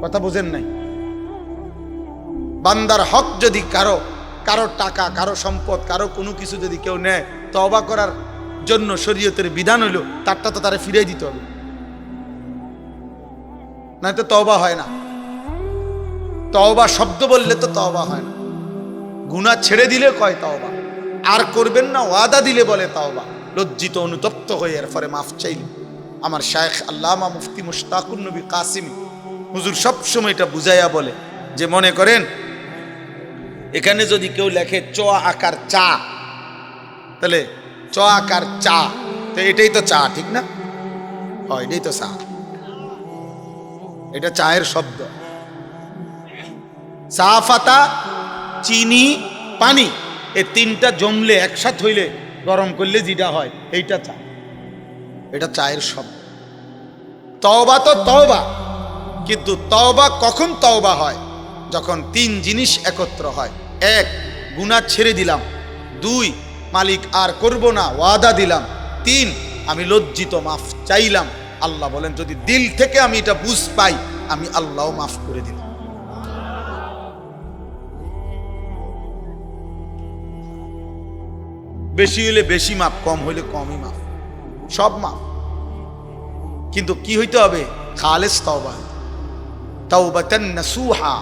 কথা বুঝেন নাই? বান্দার হক যদি কারো টাকা, কারো সম্পদ, কারো কোনো কিছু যদি কেউ নেয়, তওবা করার জন্য শরীয়তের বিধান হইল তারটা তো তারা ফিরিয়ে দিতে হবে, নয়তো তওবা হয় না। তওবা শব্দ বললে তো তওবা হয় না, গুনাহ ছেড়ে দিলে কয় তওবা, আর করবেন না ওয়াদা দিলে বলে তওবা। লজ্জিত অনুতপ্ত হয়ে এরপরে মাফ চাইলে। আমার শায়েখ আল্লামা মুফতি মুশতাকুন নবী কাসিমি হুজুর সব সময় এটা বুঝাইয়া বলে যে, মনে করেন এখানে যদি কেউ লেখে চ আকার চা, তাহলে চ আকার চা, তো এটাই তো চা, ঠিক না? হয়, এটাই তো চা, এটা চায়ের শব্দ। চা পাতা, চিনি, পানি, এই 3টা জমলে একসাথে হইলে, গরম করলে যেটা হয় এইটা চা, এটা চায়ের শব্দ। তওবা তো তওবা, কিন্তু তওবা কখন তওবা হয়? যখন 3 জিনিস একত্র হয়। 1, গুনাহ ছেড়ে দিলাম। 2, মালিক আর করব না, ওয়াদা দিলাম। 3, আমি লজ্জিত, মাফ চাইলাম। আল্লাহ বলেন যদি দিল থেকে আমি এটা বুঝ পাই, আমি আল্লাহ মাফ করে দিলাম। বেশি হইলে বেশি মাফ, কম হইলে কমই মাফ, সব মাফ। কিন্তু কি হইতে হবে? খালেস তওবা, তাওবাতান নাসুহা,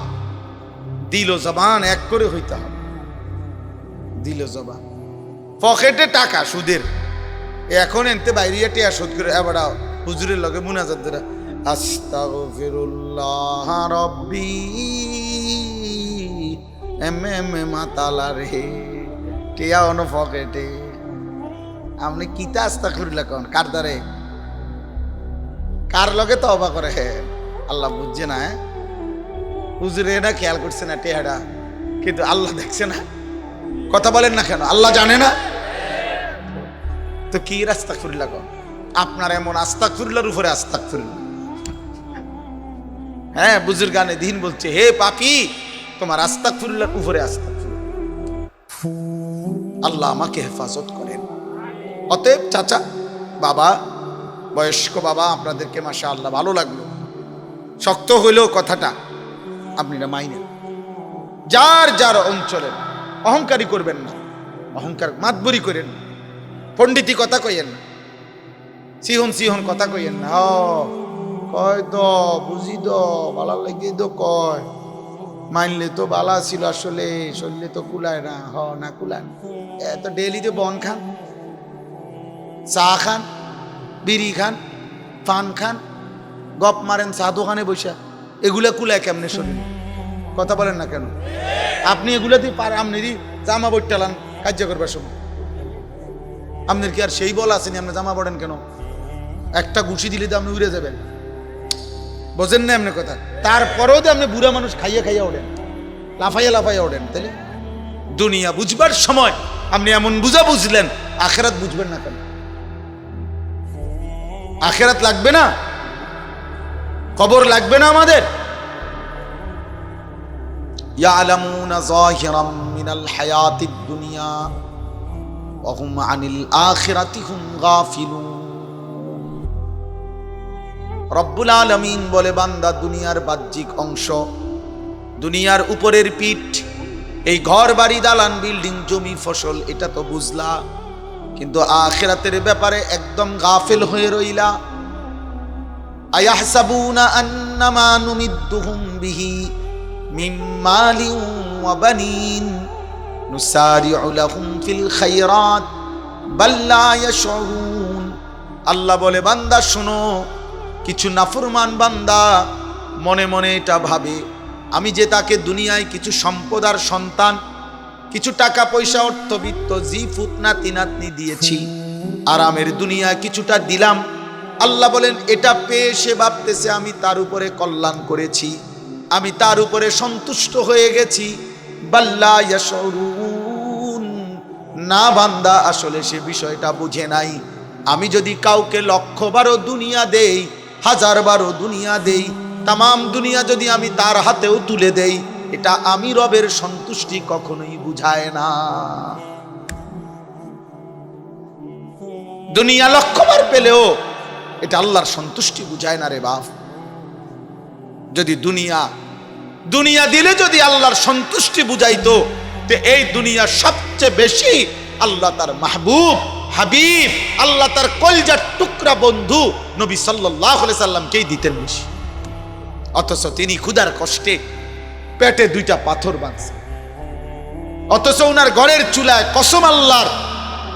দিল ও জবান এক করে হইতে হবে। দিল ও জবান, পকেটে টাকা সুদের, এখন এনতে বাইরিয়া টিয়া সুদ করে এবার হুজুরের লগে মুনাজাত ধরে আস্তাগফিরুল্লাহ রাব্বি এম মাতালা রে, টিয়া অন পকেটে, আপনি কিতা আস্তাগফিরুল্লাহ কোন কার দ্বারে কার লগে তওবা করে আল্লাহ বুঝছে না হুজুরে না খেয়াল করছে না টেহারা কিন্তু আল্লাহ দেখছে না কথা বলেন না কেন আল্লাহ জানে না তো কি আস্তাগফিরুল্লাহ কোন আপনার এমন আস্তাগফিরুল্লাহর উপরে আস্তাগফিরুল্লাহ হ্যাঁ বুজুর্গানে দিন বলছে হে পাপী তোমার আস্তাগফিরুল্লাহর উপরে আস্তাগফিরুল্লাহ আল্লাহ আমাকে হেফাজত করেন অতএব চাচা বাবা বয়স্ক বাবা আপনাদেরকে মাশাআল্লাহ ভালো লাগলো শক্ত হইলেও কথাটা আপনারা মাইনেন যার যার অঞ্চলে অহংকারী করবেন না অহংকার মাতবরি করেন না পণ্ডিতি কথা কইেন না সিহন সিহন কথা কইেন না কয় তো বুঝি তো ভালো লাগে তো কয় মানলে তো বালা ছিল আসলে শরীরে তো কুলায় না না কুলায় এত ডেলিতে বন খান চা খান বিড়ি খান পান খান গপ মারেন চা দোকানে বসে এগুলা কুলায় কেমনে শরীর কথা বলেন না কেন আপনি এগুলাতেই পার আপনি জামা বইটালান কার্য করবার সময় আপনার কি আর সেই বল আসেনি আপনি জামা পড়েন কেন একটা ঘুষি দিলে তো আপনি উড়ে যাবেন বোঝেন না এমনি কথা তারপরেও তো আপনি বুড়া মানুষ খাইয়া খাইয়া ওঠেন লাফাইয়া লাফাইয়া ওঠেন তাহলে দুনিয়া বুঝবার সময় আপনি এমন বুঝা বুঝলেন আখেরাত বুঝবেন না কেন আখেরাত লাগবে না কবর লাগবে না আমাদের ইয়ালামুনা যাহিরাম মিনাল হায়াতিদ দুনিয়া ওয়া হুম আনিল আখিরাতি হুম গাফিলুন রব্বুল আলামিন বলে বান্দা দুনিয়ার বাহ্যিক অংশ দুনিয়ার উপরের পিঠ এই ঘর বাড়ি দালান বিল্ডিং জমি ফসল এটা তো বুঝলা কিন্তু আখিরাতের ব্যাপারে একদম গাফিল হয়ে রইলা আয়াহসাবুনা আন্নামা নুমিদ্দুহুম বিহি মিন মালিন ওয়া বানিন নুসারিউ লাহুম ফিল খায়রাত বাল লা ইয়াশউরুন আল্লাহ বলে বান্দা শুনো কিছু নাফরমান বান্দা মনে মনে এটা ভাবে আমি যে তাকে দুনিয়ায় কিছু সম্পদ আর সন্তান কিছু টাকা পয়সা অর্থবিত্ত জি ফুতনাতি নাতনি দিয়েছি আরামের দুনিয়ায় কিছুটা দিলাম আল্লাহ বলেন এটা পেয়ে সে ভাবতেছে আমি তার উপরে কল্যাণ করেছি আমি তার উপরে সন্তুষ্ট হয়ে গেছি বাল্লা ইয়াশউরুন না বান্দা আসলে সে বিষয়টা বুঝে নাই আমি যদি কাউকে 1,00,000 দুনিয়া দেই 1000 দুনিয়া দেই তাম দুনিয়া যদি আমি তার হাতেও তুলে দেই এটা আমি রবের সন্তুষ্টি কখনোই বুঝায় না দুনিয়া 1,00,000 পেলেও এটা আল্লাহর সন্তুষ্টি বুঝায় না রে বাপ যদি দুনিয়া দিলে যদি আল্লাহর সন্তুষ্টি বুঝাইতো তো এই দুনিয়া সবচেয়ে বেশি আল্লাহ তার মাহবুব হাবিব আল্লাহ তার কলজার টুকরা বন্ধু নবী সাল্লাল্লাহু আলাইহি সাল্লামকেই দিতেন বেশি অথচ তিনি ক্ষুধার কষ্টে পেটে 2টা পাথর বাঁধছে অথচ ওনার ঘরের চুলায় কসম আল্লাহর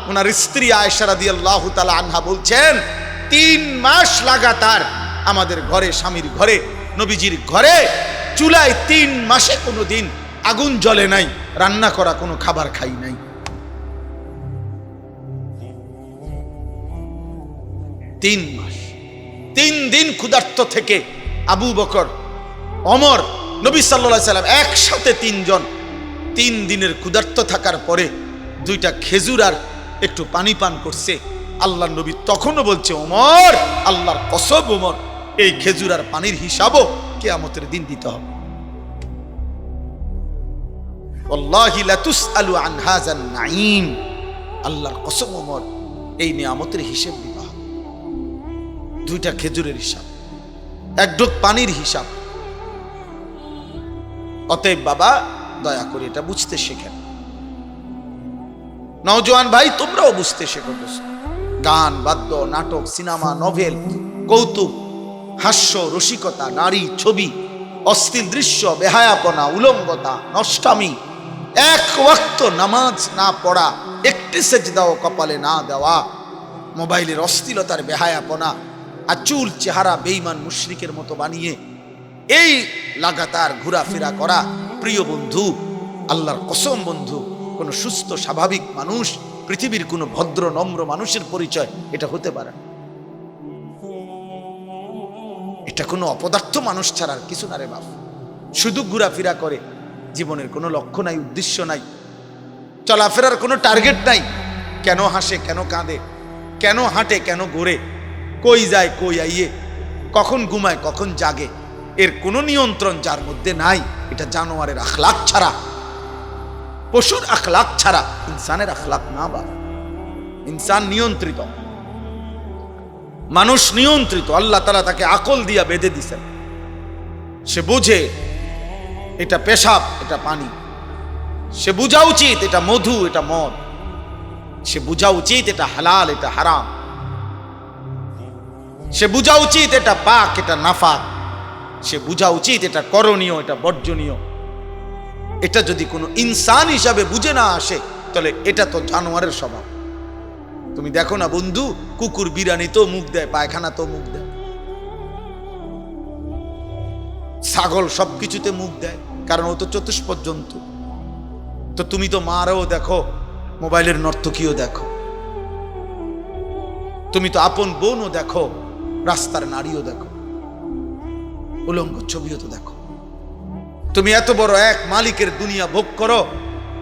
ওনার স্ত্রী আয়েশা রাদিয়াল্লাহু তাআলা আনহা বলছেন 3 মাস লাগাতার আমাদের ঘরে স্বামীর ঘরে নবীজির ঘরে চুলায় 3 মাসে কোনোদিন আগুন জ্বলে নাই রান্না করা কোনো খাবার খাই নাই 3 মাস 3 দিন ক্ষুধার্ত থেকে আবু বকর ওমর নবী সাল্লাল্লাহু আলাইহি সাল্লাম একসাথে 3 জন 3 দিনের ক্ষুধার্ত থাকার পরে 2টা খেজুর আর একটু পানি পান করছে আল্লাহর নবী তখনও বলছে ওমর আল্লাহর কসম ওমর এই খেজুর আর পানির হিসাবও কিয়ামতের দিন দিতে হবে ওয়াল্লাহি লা তুসআলু আন হাযান নাঈম আল্লাহর কসম ওমর এই নিয়ামতের হিসাব দিতে হবে 2টা খেজুরের হিসাব 1 ঢোক পানির হিসাব অতএব বাবা দয়া করে এটা বুঝতে শেখেন নওজোয়ান ভাই তোমরাও বুঝতে শেখো গান বাদ্য নাটক সিনেমা নভেল কৌতুক হাস্য রসিকতা নারী ছবি অশ্লীল দৃশ্য বেহায়াপনা উলঙ্গতা নষ্টামি 1 ওয়াক্ত নামাজ না পড়া একটি সেজদাও কপালে না দেওয়া মোবাইলের অশ্লীলতার বেহায়াপনা আর চুল চেহারা বেঈমান মুশরিকের মতো বানিয়ে এই লাগাতার ঘোরাফেরা করা প্রিয় বন্ধু আল্লাহর কসম বন্ধু কোন সুস্থ স্বাভাবিক মানুষ পৃথিবীর কোনো ভদ্র নম্র মানুষের পরিচয় এটা হতে পারে না। এটা কোনো অপদার্থ মানুষ ছাড়া আর কিছু না রে বাপ। শুধু ঘোরাফেরা করে, জীবনের কোনো লক্ষ্য নাই, উদ্দেশ্য নাই, চলাফেরার কোনো টার্গেট নাই। কেন হাসে, কেন কাঁদে, কেন হাঁটে, কেন ঘোরে, কই যায়, কই আইয়ে, কখন ঘুমায়, কখন জাগে, এর কোনো নিয়ন্ত্রণ যার মধ্যে নাই। এটা জানোয়ারের আখলাক ছাড়া, পশুর আখলাক ছাড়া ইনসানের আখলাক না বাপ। ইনসান নিয়ন্ত্রিত, মানুষ নিয়ন্ত্রিত। আল্লাহ তাআলা তাকে আকল দিয়া বেঁধে দিছেন। সে বুঝে এটা পেশাব, এটা পানি। সে বুঝা উচিত এটা মধু, এটা মদ। সে বুঝা উচিত এটা হালাল, এটা হারাম। সে বুঝা উচিত এটা পাক, এটা নাফাক। সে বুঝা উচিত এটা করণীয়, এটা বর্জনীয়। এটা যদি কোনো ইনসান হিসাবে বুঝে না আসে, তাহলে এটা তো জানোয়ারের স্বভাব। তুমি দেখো না বন্ধু, কুকুর বিরানি তো মুখ দেয়, পায়খানা তো মুখ দেয়, ছাগল সবকিছুতে মুখ দেয়, কারণ ও তো চতুষ্পদ জন্তু। তো তুমি তো মারাও দেখো, মোবাইলের নর্তকীও দেখো, তুমি তো আপন বোনও দেখো, রাস্তার নারীও দেখো, উলঙ্গ ছবিও তো দেখো। তুমি এত বড় এক মালিকের দুনিয়া ভোগ করো,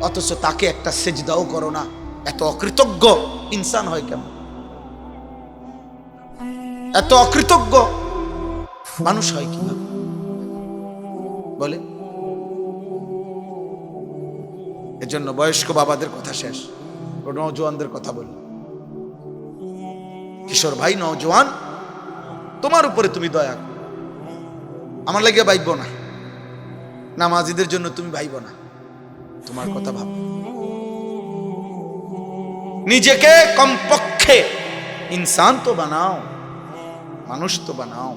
অথচ তাকে একটা সেজদাও করো না। এত অকৃতজ্ঞ ইনসান হয় কেমন? এত অকৃতজ্ঞ মানুষ হয় কিভাবে বলে? এজন্য বয়স্ক বাবাদের কথা শেষ, নওজোয়ানদের কথা বলি। কিশোর ভাই, নওজোয়ান, তোমার উপরে তুমি দয়া করো। আমার লাগে ভাইব না, নামাজিদের জন্য তুমি ভাইব না, তোমার কথা ভাব। নিজেকে কমপক্ষে ইনসান তো বানাও, মানুষ তো বানাও।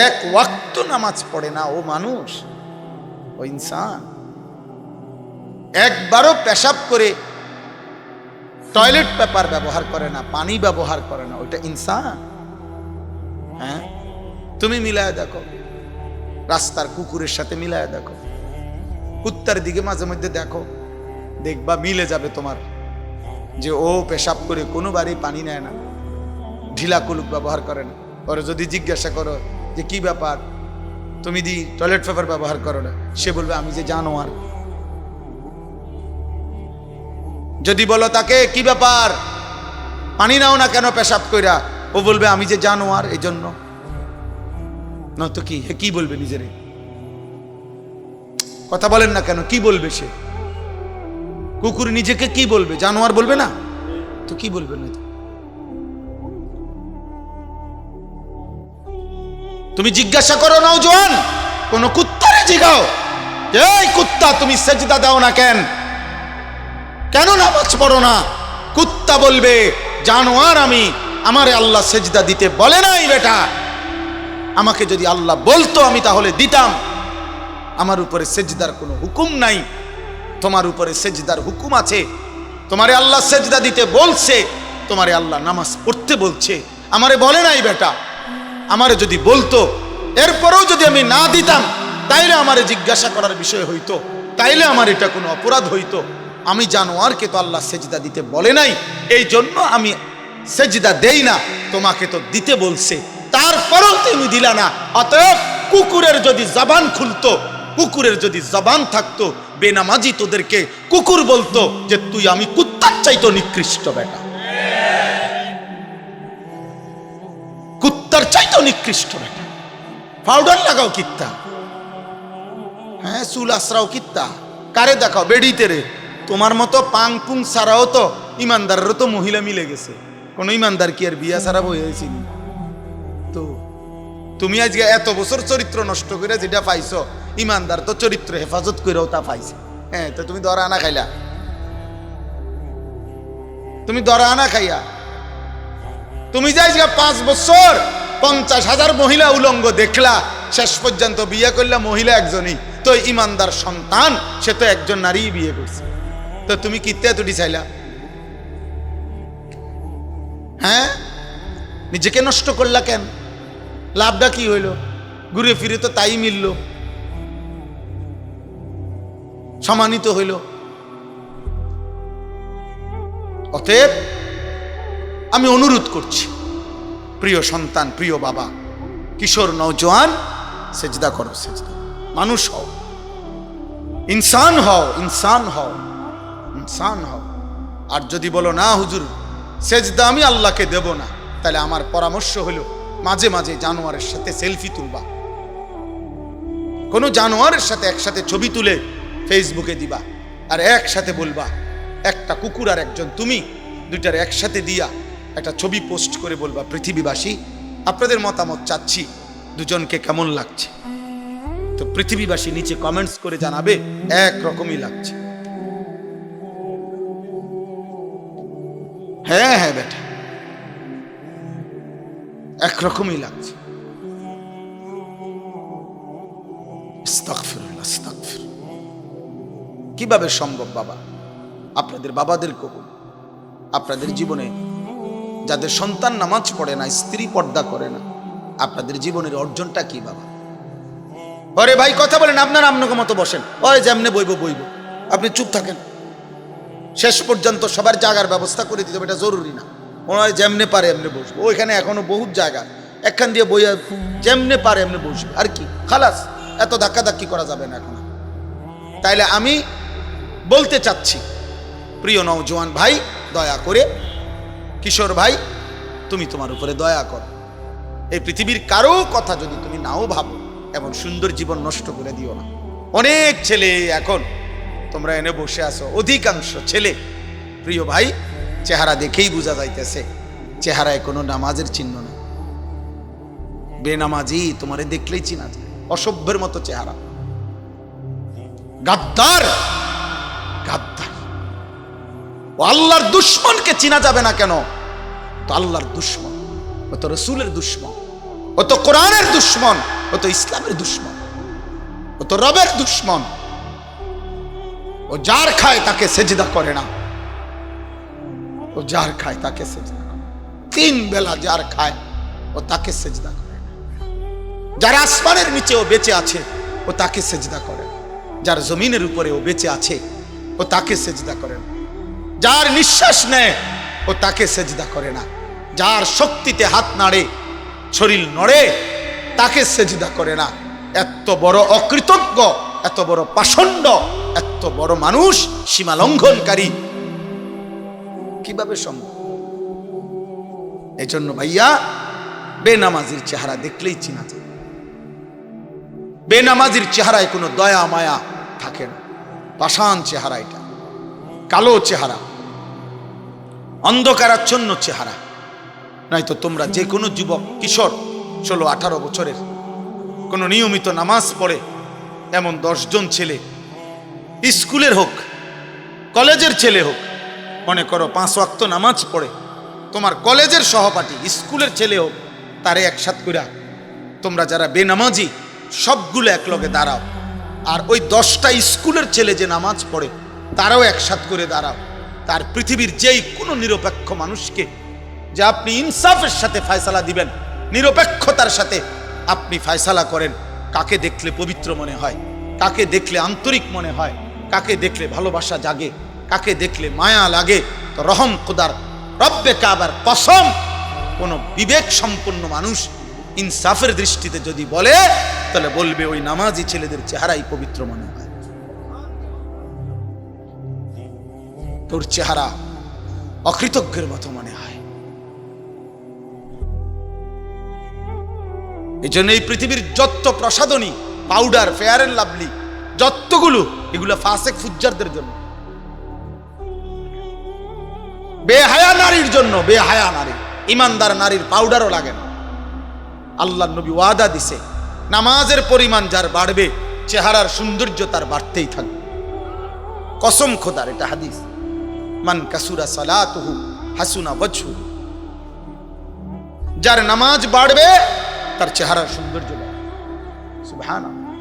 এক ওয়াক্ত নামাজ পড়ে না ও মানুষ, ও ইনসান। একবারও পেশাব করে টয়লেট পেপার ব্যবহার করে না, পানি ব্যবহার করে না, ওইটা ইনসান? হ্যাঁ, তুমি মিলায় দেখো, রাস্তার কুকুরের সাথে মিলায় দেখো, কুত্তার দিকে মাঝে মধ্যে দেখো, দেখবা মিলে যাবে তোমার, যে ও পেশাব করে কোনোবারই পানি নেয় না, ঢিলা কুলুক ব্যবহার করে না। ওরা যদি জিজ্ঞাসা করো যে কি ব্যাপার, তুমি দি টয়লেট পেপার ব্যবহার করো না, সে বলবে আমি যে জানোয়ার। যদি বলো তাকে কি ব্যাপার, পানি নাও না কেন পেশাব কইরা, ও বলবে আমি যে জানোয়ার, এই জন্য। নয়তো কি, হে কি বলবে নিজেরে? কথা বলেন না কেন, কি বলবে সে? কুকুর নিজেকে কি বলবে? জানোয়ার বলবে না তো কি বলবে? না তুমি জিজ্ঞাসা করো নওজোয়ান, কোন কুত্তারে জিগাও, এই কুত্তা তুমি সেজদা দাও না কেন, কেন নামাজ পড়ো না? কুত্তা বলবে জানোয়ার আমি, আমারে আল্লাহ সেজদা দিতে বলে নাই বেটা। আমাকে যদি আল্লাহ বলতো আমি তাহলে দিতাম। আমার উপরে সেজদার কোনো হুকুম নাই, তোমার উপরে সেজদার হুকুম আছে। তোমারে আল্লাহ সেজদা দিতে বলছে, তোমারে আল্লাহ নামাজ পড়তে বলছে, আমারে বলে নাই বেটা। আমারে যদি বলতো, এরপরেও যদি আমি না দিতাম, তাইলে আমারে জিজ্ঞাসা করার বিষয় হইতো, তাইলে আমার এটা কোনো অপরাধ হইতো। আমি জানোয়ারকে তো আল্লাহ সেজদা দিতে বলে নাই, এই জন্য আমি সেজদা দেই না। তোমাকে তো দিতে বলছে, তারপরেও তুমি দিলা না। অতএব কুকুরের যদি জবান খুলতো, কুকুরের যদি জবান থাকতো, বেনামাজি তোদেরকে কুকুর বলতো যে তুই আমি কুত্তার চাইতো নিকৃষ্ট বেটা, কুত্তার চাইতো নিকৃষ্ট বেটা। পাউডার লাগাও কিত্তা, হ্যাঁ চুল আশ্রাও কিত্তা, কারে দেখাও? বেডিতে রে। তোমার মতো পাং পুং ছাড়াও তো ইমানদারেরও তো মহিলা মিলে গেছে। কোন ইমানদার কি আর বিয়া ছাড়া বই হয়েছিল? তো তুমি আজকে এত বছর চরিত্র নষ্ট করে যেটা পাইছো, ইমানদার তো চরিত্র হেফাজত করেও তা পাইছে। হ্যাঁ, তো তুমি দরা আনা খাইলা, তুমি দরা আনা খাইয়া তুমি যাই 5 বছর 50,000 মহিলা উলঙ্গ দেখলা, শেষ পর্যন্ত বিয়ে করলা মহিলা একজনই। তো ইমানদার সন্তান সে তো একজন নারী বিয়ে করছে, তো তুমি কিত্তে এতটি চাইলা? হ্যাঁ, নিজেকে নষ্ট করলা কেন? লাভটা কি হইল? ঘুরে ফিরে তো তাই মিলল, সমানিত হইল। অতএব আমি অনুরোধ করছি, প্রিয় সন্তান, প্রিয় বাবা, কিশোর নওজোয়ান, সেজদা করো, সেজদা। মানুষ হও, ইনসান হও, ইনসান হও, ইনসান হও। আর যদি বলো না হুজুর সেজদা আমি আল্লাহকে দেব না, তাহলে আমার পরামর্শ হলো মাঝে মাঝে জানোয়ারের সাথে সেলফি তুলবা, কোনো জানোয়ারের সাথে একসাথে ছবি তুলে ফেসবুকে দিবা, আর একসাথে বলবা, একটা কুকুর আর একজন তুমি, দুইটার একসাথে দিয়া একটা ছবি পোস্ট করে বলবা, পৃথিবীবাসী আপনাদের মতামত চাচ্ছি, দুজনকে কেমন লাগছে। তো পৃথিবীবাসী নিচে কমেন্টস করে জানাবে একরকমই লাগছে। হ্যাঁ হ্যাঁ বেটা, একরকমই লাগছে। আস্তাগফিরুল্লাহ, আস্তাগফিরুল্লাহ। কিভাবে সম্ভব বাবা? আপনাদের বাবাদের কবুল, আপনাদের জীবনে যাদের সন্তান নামাজ পড়ে না, স্ত্রী পর্দা করে না, আপনাদের জীবনের অর্জনটা কি বাবা? আরে ভাই কথা বলেন, আপনার আপনাকে মতো বসেন, ওই যেমনে বইব বইব, আপনি চুপ থাকেন। শেষ পর্যন্ত সবার জায়গার ব্যবস্থা করে দিতে হবে, এটা জরুরি না। ওনার যেমনে পারে এমনি বসবো, ওইখানে এখনো বহুত জায়গা, একখান দিয়ে বইয়া যেমনে পারে এমনি বসবে, আর কি, খালাস। এত ধাক্কাধাক্কি করা যাবে না এখন। তাইলে আমি বলতে চাচ্ছি, প্রিয় নওজোয়ান ভাই, দয়া করে, কিশোর ভাই, তুমি তোমার উপরে দয়া করো। এই পৃথিবীর কারো কথা যদি তুমি নাও ভাবো, এমন সুন্দর জীবন নষ্ট করে দিও না। অনেক ছেলে এখন তোমরা এনে বসে আছো, অধিকাংশ ছেলে, প্রিয় ভাই, চেহারা দেখেই বোঝা যাইতেছে চেহারায় কোনো নামাজের চিহ্ন নেই। বেনামাজি তোমারে দেখলেই চিনা যায়, অসভ্যের মতো চেহারা, গাদ্দার, গাদ্দার। ও আল্লাহর দুশমনকে চিনা যাবে না কেন? তো আল্লাহর দুশমন, ও তো রসুলের দুশমন, ও তো কোরআনের দুশমন, ও তো ইসলামের দুশমন, ও তো রবের দুশমন। ও যার খায় তাকে সেজদা করে না, ও যার খায় তাকে সেজদা করে। 3 বেলা যার খায় ও তাকে সেজদা করে না। যার আসমানের নিচে ও বেঁচে আছে ও তাকে সেজদা করে না। যার জমিনের উপরে ও বেঁচে আছে ও তাকে সেজদা করে না। যার নিঃশ্বাস নেয় ও তাকে সেজদা করে না। যার শক্তিতে হাত নাড়ে, শরীর নড়ে, তাকে সেজদা করে না। এত বড় অকৃতজ্ঞ, এত বড় পাষণ্ড, এত বড় মানুষ সীমা লঙ্ঘনকারী কিভাবে সম্ভব? এই জন্য ভাইয়া, বেনামাজির চেহারা দেখলেই চিনা যায়। বেনামাজির চেহারায় কোনো দয়া মায়া থাকে না, পাষাণ চেহারা, এটা কালো চেহারা, অন্ধকারাচ্ছন্ন চেহারা। নয়তো তোমরা যে কোনো যুবক, কিশোর, 16-18 বছরের, কোনো নিয়মিত নামাজ পড়ে এমন 10 জন ছেলে, স্কুলের হোক, কলেজের ছেলে হোক, মনে করো 5 ওয়াক্ত নামাজ পড়ে, তোমার কলেজের সহপাঠী, স্কুলের ছেলে হোক, তারে একসাথ করে তোমরা যারা বেনামাজি সবগুলো একলগে দাঁড়াও। আর ওই 10টা স্কুলের ছেলে যে নামাজ পড়ে তারাও একসাথ করে দাঁড়াও। তার পৃথিবীর যেই কোনো নিরপেক্ষ মানুষকে যে আপনি ইনসাফের সাথে ফয়সালা দিবেন, নিরপেক্ষতার সাথে আপনি ফয়সালা করেন, কাকে দেখলে পবিত্র মনে হয়, কাকে দেখলে আন্তরিক মনে হয়, কাকে দেখলে ভালোবাসা জাগে, কাকে দেখলে মায়া লাগে, তো রহম খুদার রব্বে কাবার কসম, কোন বিবেক সম্পন্ন মানুষ ইনসাফের দৃষ্টিতে যদি বলে, তাহলে বলবে ওই নামাজি ছেলেদের চেহারাই পবিত্র মনে হয়। তোর চেহারা অকৃতজ্ঞের মতো মনে হয়। এই জন্য এই পৃথিবীর যত প্রসাধনী, পাউডার, ফেয়ার এন্ড লাভলি, যতগুলো, এগুলো ফাসেক ফুজ্জারদের জন্য, বেহায়া নারীর জন্য। বেহায়া নারী, ইমানদার নারীর পাউডারও লাগে না। আল্লাহর নবী ওয়াদা দিছে, নামাজের পরিমাণ যার বাড়বে, চেহারার সৌন্দর্য তার বাড়তেই থাকবে। কসম খোদার, এটা হাদিস। মান কাসুরা সালাতুহু হাসুনা ওয়াজহুহু, যার নামাজ বাড়বে তার চেহারার সৌন্দর্য বাড়বে। সুবহানাল্লাহ।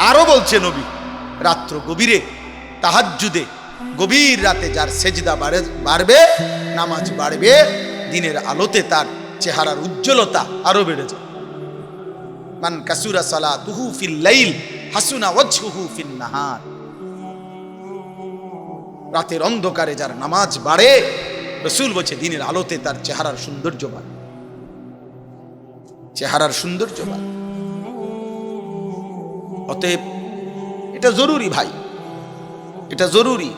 আরো বলছে নবী, রাত্র গভীরে, তাহাজ্জুদে, গভীর রাতে যার সেজদা বাড়বে, নামাজ বাড়বে, দিনের আলোতে তার চেহারার উজ্জ্বলতা আরো বেড়ে যায়। মান কাসুরা সালাতুহু ফিল লাইল হাসুনা ওয়াজহুহু ফিন নাহার। রাতের অন্ধকারে যার নামাজ বাড়ে, রাসূল বলছে দিনের আলোতে তার চেহারার সৌন্দর্য বাড়ে, চেহারার সৌন্দর্য বাড়ে। অতএব এটা জরুরি ভাই, এটা জরুরি।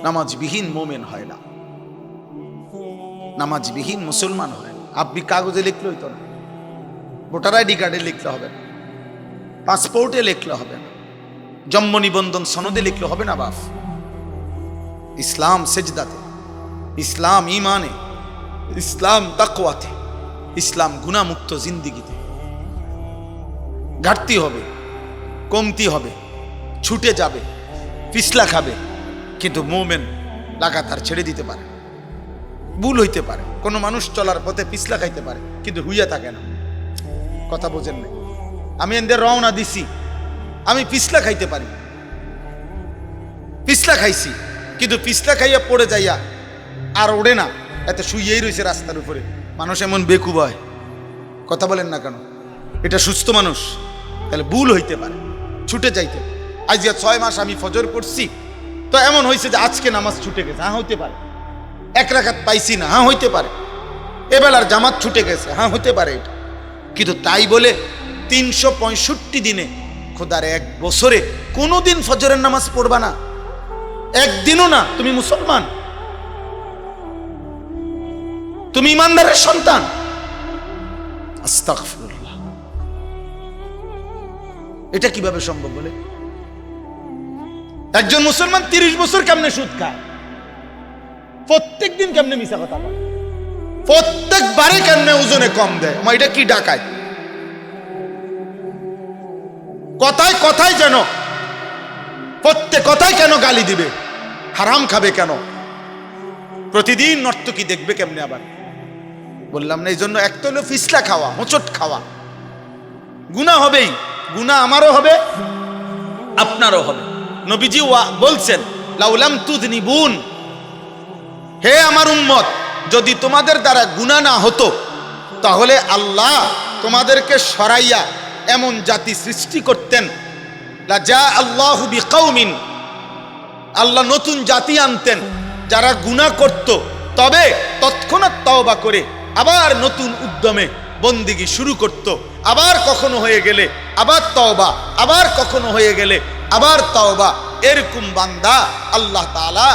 নামাজবিহীন মোমেন হয় না, নামাজবিহীন মুসলমান হয় না। আপনি কাগজে লিখলে হইতো না, ভোটার আইডি কার্ডে লিখলে হবে না, পাসপোর্টে লিখলে হবে না, জন্ম নিবন্ধন সনদে লিখলে হবে না বাপ। ইসলাম সেজদাতে, ইসলাম ইমানে, ইসলাম তাকওয়াতে, ইসলাম গুনাহমুক্ত জিন্দিগিতে। ঘাটতি হবে, কমতি হবে, ছুটে যাবে, পিছলা খাবে, কিন্তু মোমেন লাগাতার ছেড়ে দিতে পারে। ভুল হইতে পারে, কোনো মানুষ চলার পথে পিছলা খাইতে পারে, কিন্তু হুইয়া থাকে না। কথা বোঝেন না? আমি এদের রওনা দিছি, আমি পিছলা খাইতে পারি, পিছলা খাইছি, কিন্তু পিছলা খাইয়া পড়ে যাইয়া আর ওড়ে না, এত শুইয়েই রয়েছে রাস্তার উপরে। মানুষ এমন বেকুব হয়, কথা বলেন না কেন? এটা সুস্থ মানুষ? তাহলে ভুল হইতে পারে, ছুটে যাইতে। আজ 6 মাস আমি ফজর পড়ছি, তো এমন হয়েছে যে আজকে নামাজ ছুটে গেছে, হ্যাঁ হইতে পারে। 1 রাকাত পাইছি না, হ্যাঁ হইতে পারে। এবেলার জামাত ছুটে গেছে, হ্যাঁ হইতে পারে এটা। কিন্তু তাই বলে 365 দিনে, খোদার 1 বছরে কোনোদিন ফজরের নামাজ পড়বা না? একদিনও না? তুমি মুসলমান, তুমি ইমানদারের সন্তান। আস্তাগফিরুল্লাহ, এটা কিভাবে সম্ভব বলে? একজন মুসলমান 30 বছর কেমনে সুদ খায়? প্রত্যেক দিন কেমনে মিছা কথা বলে? প্রত্যেকবারে কেমনে ওজনে কম দেয়? আমার এটা কি ডাকায়? কথায় কথায় যেন, প্রত্যেক কথায় কেন গালি দিবে? হারাম খাবে কেন? প্রতিদিন নর্তকী দেখবে কেমনে? আবার বললাম না, এই জন্য একটা হলো ফিসলা খাওয়া, হোঁচট খাওয়া। গুনাহ হবেই, গুনাহ আমারও হবে, আপনারও হবে। নবীজি বলছেন, লাউলাম তুযনিবুন, হে আমার উম্মত, যদি তোমাদের দ্বারা গুনাহ না হতো তাহলে আল্লাহ তোমাদেরকে সরাইয়া এমন জাতি সৃষ্টি করতেন, লা জা আল্লাহু বিকাউমিন, আল্লাহ নতুন জাতি আনতেন যারা গুনাহ করত, তবে তৎক্ষণাৎ তওবা করে আবার নতুন উদ্যমে বন্দিগি শুরু করত। আবার কখনো হয়ে গেলে আবার তওবা, আবার কখনো হয়ে গেলে আবার তওবা। এরকম বান্দা আল্লাহ তাআলা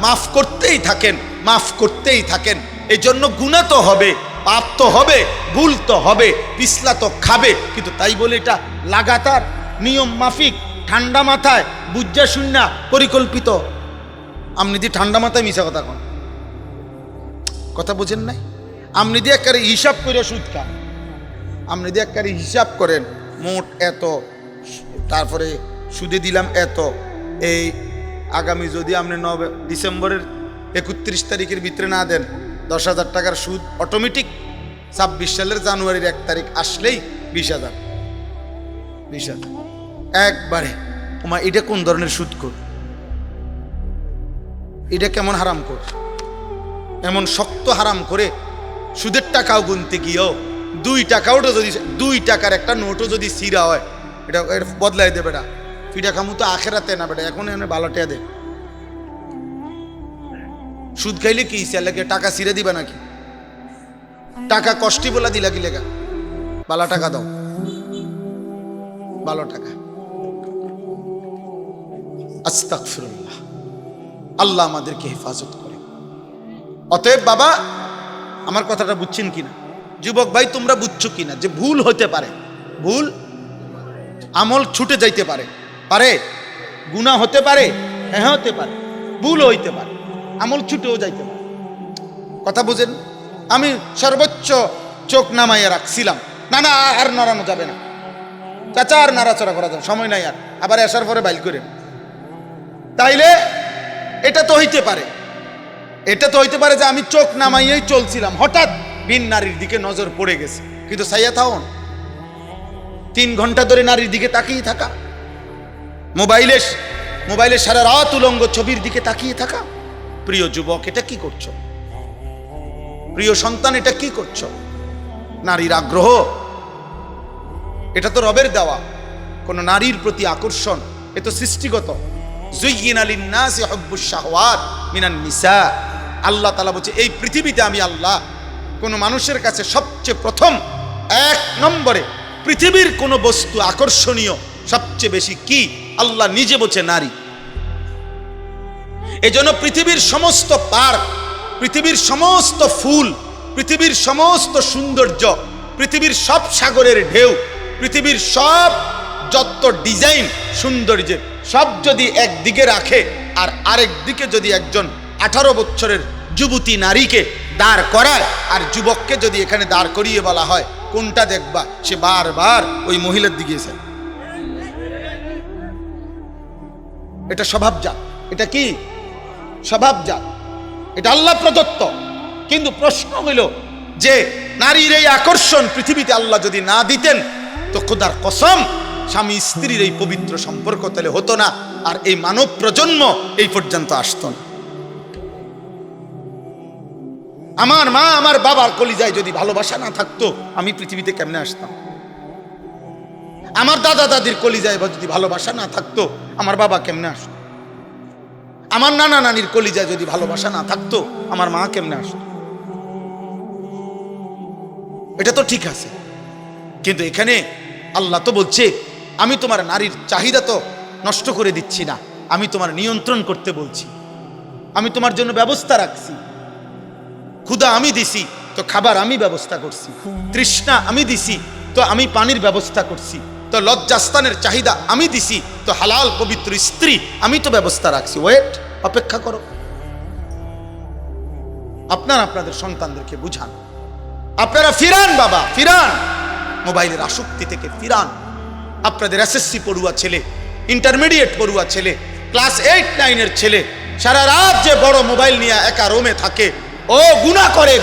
মাফ করতেই থাকেন, মাফ করতেই থাকেন। এই জন্য গুনাহ তো হবে, পাপ তো হবে, ভুল তো হবে, পিছলা তো খাবে, কিন্তু তাই বলে এটা লাগাতার নিয়ম মাফিক ঠান্ডা মাথায় বুঝা শুননা পরিকল্পিত। আপনি দিয়ে ঠান্ডা মাথায় মিশা কথা কন, কথা বোঝেন নাই? আপনি দিয়ে একবারে হিসাব করে সুদ খান, আপনি দিয়ে একবারে হিসাব করেন মোট এত, তারপরে সুদে দিলাম এত। এই আগামী যদি আপনি ডিসেম্বরের 31 তারিখের ভিতরে না দেন, 10,000 টাকার সুদ অটোমেটিক 26 সালের জানুয়ারির 1 তারিখ আসলেই 20,000, 20,000 একবারে। ওমা, এটা কোন ধরনের সুদ কর? এটা কেমন হারাম কর? এমন শক্ত হারাম করে সুদের টাকাও গুনতে গিয়েও 2 টাকাও যদি 2 টাকার একটা নোটও যদি সিরা হয়, এটা বদলাই দেবে না। ফিটা খামু তো আখেরাতে না বেটা, এখন এনে বালাটিয়া দে। সুদ খাইলে কি লাগে? টাকা সিরে দিবা নাকি? টাকা কষ্টি বলা দিলা কি লেগা? বালা টাকা দাও, ভালো টাকা। আস্তাগফিরুল্লাহ, আল্লাহ আমাদেরকে হেফাজত করে। অতএব বাবা, আমার কথাটা বুঝছেন কিনা? যুবক ভাই, তোমরা বুঝছো কিনা যে ভুল হতে পারে, ভুল আমল ছুটে যাইতে পারে, পারে গুনাহ হতে পারে, হ্যাঁ হতে পারে, ভুল হইতে পারে, আমল ছুটেও যাইতে পারে। কথা বুঝেন? আমি সর্বোচ্চ চোখ নামাইয়া রাখছিলাম, না না আর নড়ানো যাবে না, চাচা আর নাড়াচড়া করা যাবে, সময় নাই আর, আবার আসার পরে বাইল করে। তাইলে এটা তো হইতে পারে, এটা তো হইতে পারে যে আমি চোখ নামাইয়াই চলছিলাম, হঠাৎ ভিন নারীর দিকে নজর পড়ে গেছে, কিন্তু সাইয়া থাউন 3 ঘন্টা ধরে নারীর দিকে তাকিয়ে থাকা, মোবাইলে সারা রাত উলঙ্গ ছবির দিকে তাকিয়ে থাকা। প্রিয় যুবক, এটা কি করছো? প্রিয় সন্তান, এটা কি করছো? নারীর আগ্রহ, এটা তো রবের দেওয়া। কোন নারীর প্রতি আকর্ষণ, এ তো সৃষ্টিগত। যুয়্যিনা লিন-নাসি হুব্বুশ শাহওয়াত মিনান নিসা। আল্লাহ তাআলা বলছে এই পৃথিবীতে আমি আল্লাহ কোন মানুষের কাছে সবচেয়ে প্রথম এক নম্বরে পৃথিবীর কোন বস্তু আকর্ষণীয় সবচেয়ে বেশি কি, আল্লাহ নিজে বলছে নারী। এজন্য পৃথিবীর সমস্ত পার্ক, পৃথিবীর সমস্ত ফুল, পৃথিবীর সমস্ত সৌন্দর্য, পৃথিবীর সব সাগরের ঢেউ, পৃথিবীর সব যত ডিজাইন সৌন্দর্যের সব যদি একদিকে রাখে আর আরেক দিকে যদি একজন 18 বছরের যুবতী নারীকে দাঁড় করায় আর যুবককে যদি এখানে দাঁড় করিয়ে বলা হয় কোনটা দেখবা, সে বারবার ওই মহিলার দিকে যায়। এটা স্বভাবজাত। এটা কি স্বভাবজাত? এটা আল্লাহ প্রদত্ত। কিন্তু প্রশ্ন হইল যে নারীর এই আকর্ষণ পৃথিবীতে আল্লাহ যদি না দিতেন তো খোদার কসম স্বামী স্ত্রীর এই পবিত্র সম্পর্ক তাহলে হতো না, আর এই মানব প্রজন্ম এই পর্যন্ত আসতো না। আমার মা আমার বাবার কলিজায় যদি ভালোবাসা না থাকতো আমি পৃথিবীতে কেমনে আসতাম? আমার দাদা দাদির কলিজায় যদি ভালোবাসা না থাকতো আমার বাবা কেমনে আসতো? আমার নানা নানির কলিজায় যদি ভালোবাসা না থাকতো আমার মা কেমনে আসতো? এটা তো ঠিক আছে, কিন্তু এখানে আল্লাহ তো বলছে আমি তোমার নারীর চাহিদা তো নষ্ট করে দিচ্ছি না, আমি তোমার নিয়ন্ত্রণ করতে বলছি। আমি তোমার জন্য ব্যবস্থা রাখছি। ক্ষুধা আমি দিছি তো খাবার আমি ব্যবস্থা করছি, তৃষ্ণা আমি দিছি তো আমি পানির ব্যবস্থা করছি, তো লজ্জাস্থানের চাহিদা আমি দিছি তো হালাল পবিত্র স্ত্রী আমি তো ব্যবস্থা রাখছি। ওয়েট, অপেক্ষা করো। আপনারা আপনাদের সন্তানদেরকে বুঝান, আপনারা ফিরান, বাবা ফিরান, মোবাইলের আসক্তি থেকে ফিরান। আপনাদের এসএসসি পড়ুয়া ছেলে, ইন্টারমিডিয়েট পড়ুয়া ছেলে, ক্লাস 8-9 ছেলে সারা রাত যে বড় মোবাইল নিয়ে একা রুমে থাকে, ও গুনাহ করে,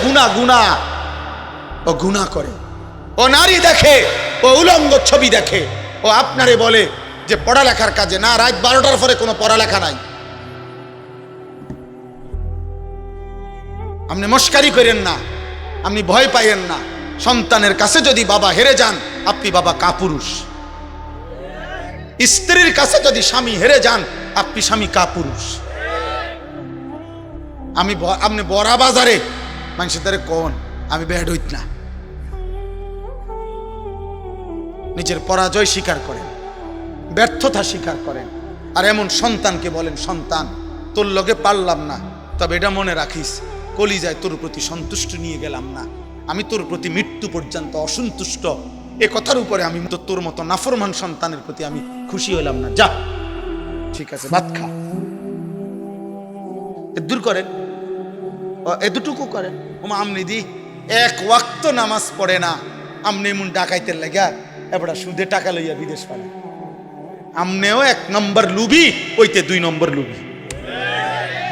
ও গুনাহ করে, ও নারী দেখে, ও উলঙ্গ ছবি দেখে, ও আপনারে বলে যে পড়ালেখার কাজে না, রাত 12টার পরে কোনো পড়ালেখা নাই। আপনি মস্কারি করেন না, আপনি ভয় পাইয়েন না। সন্তানের কাছে যদি বাবা হেরে যান আপনি বাবা কাপুরুষ। স্ত্রীর কাছে যদি স্বামী হেরে যান আপনি স্বামী কাপুরুষ। আপনি বড়া বাজারে মানুষের দ্বারে কোন আমি ব্যাড হইত না, নিজের পরাজয় স্বীকার করেন, ব্যর্থতা স্বীকার করেন, আর এমন সন্তানকে বলেন সন্তান তোর লগে পারলাম না, তবে এটা মনে রাখিস কলিজায় তোর প্রতি সন্তুষ্ট নিয়ে গেলাম না, আমি তোর প্রতি মৃত্যু পর্যন্ত অসন্তুষ্ট। এ কথার উপরে আমি তো তোর মতো নাফরমান সন্তানের প্রতি আমি খুশি হইলাম না। যা ঠিক আছে, ভাত খা। দূর করেন, এতটুকু করেন। ওমা আমনি দি এক ওয়াক্ত নামাজ পড়ে না, আমনি এমন ডাকাইতে লাগা এবার সুদে টাকা লইয়া বিদেশ পালে। আমনেও 1 নম্বর লুবি, ওইতে 2 নম্বর লুবি,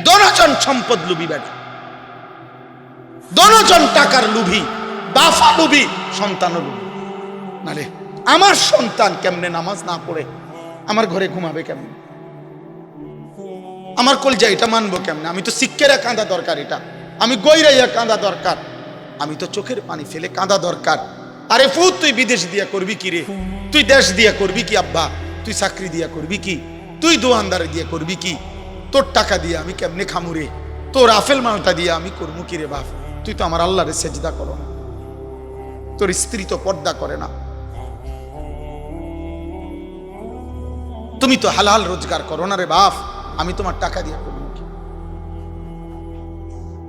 দনজন সম্পদ লুবি, বেটা দনজন টাকার লুবি, বাফা লুবি, সন্তান লুবি। নালে আমার সন্তান কেমনে নামাজ না পড়ে আমার ঘরে ঘুমাবে কেমনে? আমার কলজা এটা মানবো কেমনে? আমি তো শিক্ষেরা কাঁদা দরকার, এটা আমি গইরাইয়া কাঁদা দরকার, আমি তো চোখের পানি ফেলে কাঁদা দরকার। আরে ফুট, তুই বিদেশ দিয়া করবি কি রে? তুই দেশ দিয়া করবি কি আব্বা? তুই চাকরি দিয়া করবি কি? তুই দোয়ানদারে দিয়া করবি কি? তোর টাকা দিয়া আমি কেমনে খামুরে? তোর আফেল মালটা দিয়া আমি করবো কি রে বাপ? তুই তো আমার আল্লাহরে সেজদা করো না, তোর স্ত্রী তো পর্দা করে না, তুমি তো হালাল রোজগার করো না রে বাপ, আমি তোমার টাকা দিয়া করবো কি?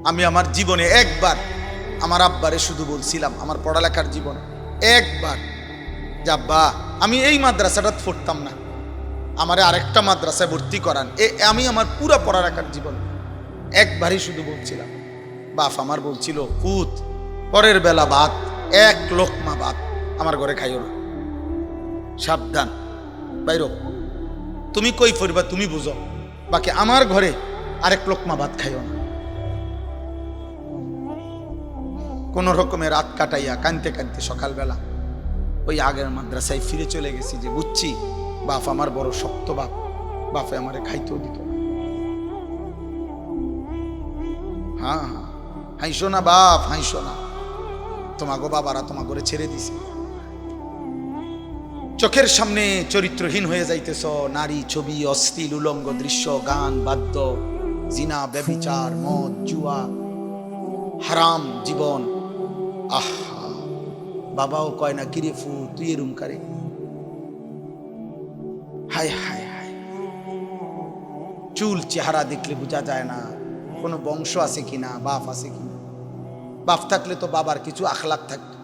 আমি আমার জীবনে একবার আমার আব্বারে শুধু বলছিলাম, আমার পড়ালেখার জীবনে একবার, যে আব্বা আমি এই মাদ্রাসাটা পড়তাম না, আমারে আরেকটা মাদ্রাসায় ভর্তি করান। আমি আমার পুরো পড়ালেখার জীবন একবারই শুধু বলছিলাম। বাপ আমার বলছিল, পুত পরের বেলা ভাত 1 লোকমা ভাত আমার ঘরে খাইও না, সাবধান বাইরো, তুমি কই পড়বা তুমি বুঝো, বাকি আমার ঘরে 1 লোকমা ভাত খাইও না। কোন রকমে রাত কাটাইয়া কানতে কানতে সকালবেলা ওই আগের মাদ্রাসায় ফিরে চলে গেছি, যে বুঝছি বাপ আমার বড় শক্ত বাপ, বাপে আমারে খাইতেও দিত না। হ্যাঁ হ্যাঁ, হাইসো না বাপ, হাইসো না, তোমাগো বাবারা তোমার ঘরে ছেড়ে দিছে, চোখের সামনে চরিত্রহীন হয়ে যাইতেছ, নারী ছবি, অশ্লীল উলঙ্গ দৃশ্য, গান বাদ্য, জিনা, ব্যভিচার, মদ, জুয়া, হারাম জীবন। আহা, বাবাও কয় না কিরে ফু তুই এরম কারে। হায় হায় হায়, চুল চেহারা দেখলে বোঝা যায় না কোনো বংশ আছে কিনা, বাপ আছে কিনা। বাপ থাকলে তো বাবার কিছু আখলাক থাকতো,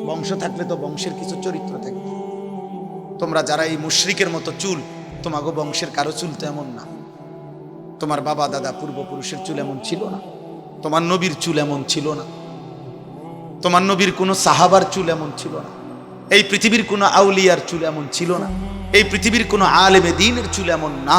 বংশ থাকলে তো বংশের কিছু চরিত্র থাকতো। তোমরা যারা এই মুশরিকের মতো চুল, তোমাগো বংশের কারো চুল তো এমন না। তোমার বাবা দাদা পূর্বপুরুষের চুল এমন ছিল না, তোমার নবীর চুল এমন ছিল না, তোমার নবীর কোনো সাহাবার চুল এমন ছিল না, এই পৃথিবীর কোনো আউলিয়ার চুল এমন ছিল না, এই পৃথিবীর কোনো আলেমে দ্বীনের চুল এমন না,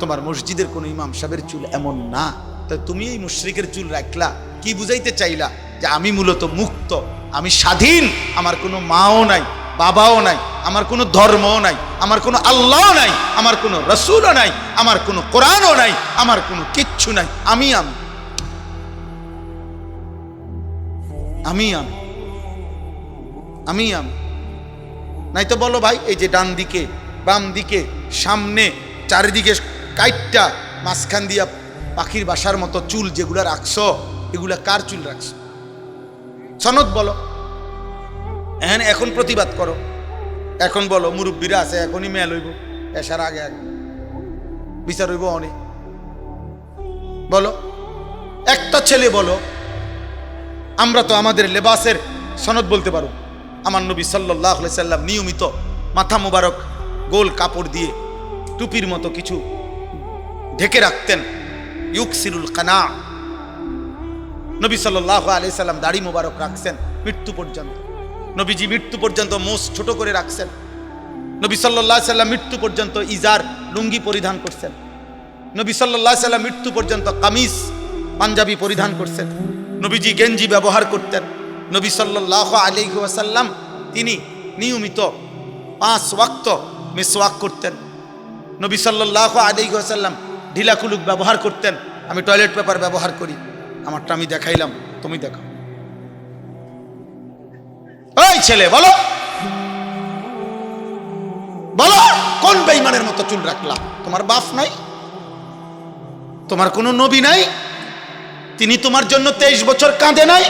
তোমার মসজিদের কোনো ইমাম সাহেবের চুল এমন না। তো তুমি এই মুশরিকের চুল রাখলা, কি বুঝাইতে চাইলা? যে আমি মূলত মুক্ত, আমি স্বাধীন, আমার কোনো মাও নাই, বাবাও নাই, আমার কোনো ধর্মও নাই, আমার কোনো আল্লাহ নাই, আমার কোনো রসুলও নাই, আমার কোনো কোরআনও নাই, আমার কোনো কিচ্ছু নাই, আমি আমি আমি আমি আমি আমি নাই তো বলো ভাই, এই যে ডান দিকে বাম দিকে সামনে চারিদিকে কাইটটা মাঝখান দিয়া পাখির বাসার মতো চুল যেগুলা রাখছো, এগুলা কার চুল রাখছো? সনদ বলো। এখন প্রতিবাদ করো, এখন বলো মুরব্বীরা আছে, এখনই মেল হইব, এসার আগে আগে বিচার হইব অনেক। বলো একটা ছেলে বলো, আমরা তো আমাদের লেবাসের সনদ বলতে পারো। আমার নবী সাল্লাল্লাহু আলাইহি সাল্লাম নিয়মিত মাথা মোবারক গোল কাপড় দিয়ে টুপির মতো কিছু ঢেকে রাখতেন। ইউকসিরুল কানা, নবী সাল্লাল্লাহু আলাইহি সাল্লাম দাড়ি মোবারক রাখছেন মৃত্যু পর্যন্ত। নবীজি মৃত্যু পর্যন্ত মোষ ছোট করে রাখছেন। নবী সাল্লাল্লাহু আলাইহি সাল্লাম মৃত্যু পর্যন্ত ইজার লুঙ্গি পরিধান করছেন। নবী সাল্লাল্লাহু আলাইহি সাল্লাম মৃত্যু পর্যন্ত কামিজ পাঞ্জাবি পরিধান করছেন। নবীজি গেঞ্জি ব্যবহার করতেন। নবী সাল্লাল্লাহু আলাইহি ওয়াসাল্লাম তিনি নিয়মিত 5 ওয়াক্ত মিসওয়াক করতেন। নবী সাল্লাল্লাহু আলাইহি ওয়াসাল্লাম ঢিলা কুলুক ব্যবহার করতেন। আমি টয়লেট পেপার ব্যবহার করি, আমারটা আমি দেখাইলাম, তুমি দেখো। ওই ছেলে বলো, বলো কোন বেঈমানের মতো চুল রাখলা? তোমার বাপ নাই, তোমার কোনো নবী নাই, তিনি তোমার জন্য 23 বছর কাঁদে নাই,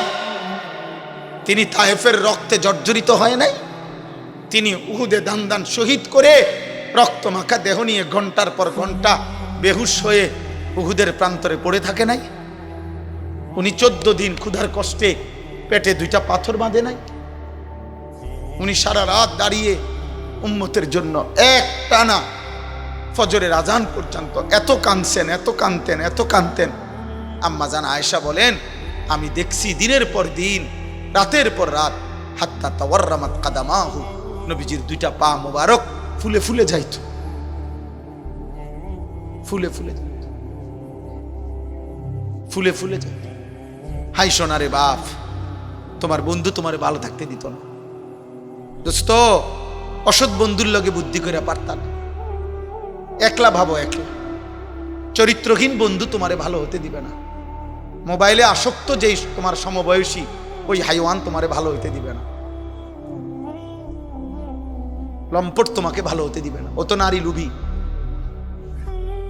তিনি তায়েফের রক্তে জর্জরিত হয় নাই, তিনি উহুদে দান দান শহীদ করে রক্ত মাখা দেহ নিয়ে ঘন্টার পর ঘন্টা বেহুশ হয়ে উহুদের প্রান্তরে পড়ে থাকে নাই? উনি 14 দিন ক্ষুধার কষ্টে পেটে 2টা পাথর বাঁধে নাই? উনি সারা রাত দাঁড়িয়ে উম্মতের জন্য এক টানা ফজরের আজান পর্যন্ত এত কাঁদছেন, এত কাঁদতেন, এত কাঁদতেন। আম্মা জান আয়েশা বলেন, আমি দেখছি দিনের পর দিন, রাতের পর রাত, হাত্তা তাওয়াররামাত কাদামাহু, নবীজির 2টা পা মোবারক ফুলে ফুলে যাইত, ফুলে ফুলে যাইত, ফুলে ফুলে যাইত। হাই সোনারে বাপ, তোমার বন্ধু তোমারে ভালো থাকতে দিত না দোস্ত। অসৎ বন্ধুর লগে বুদ্ধি করে পারতাম, একলা ভাবো, একলা। চরিত্রহীন বন্ধু তোমারে ভালো হতে দিবে না। মোবাইলে আসক্ত যেই তোমার সমবয়সী, ওই হাইওয়ান তোমারে ভালো হতে দিবে না। লম্পট তোমাকে ভালো হতে দিবে না। ও তো নারী লুভি,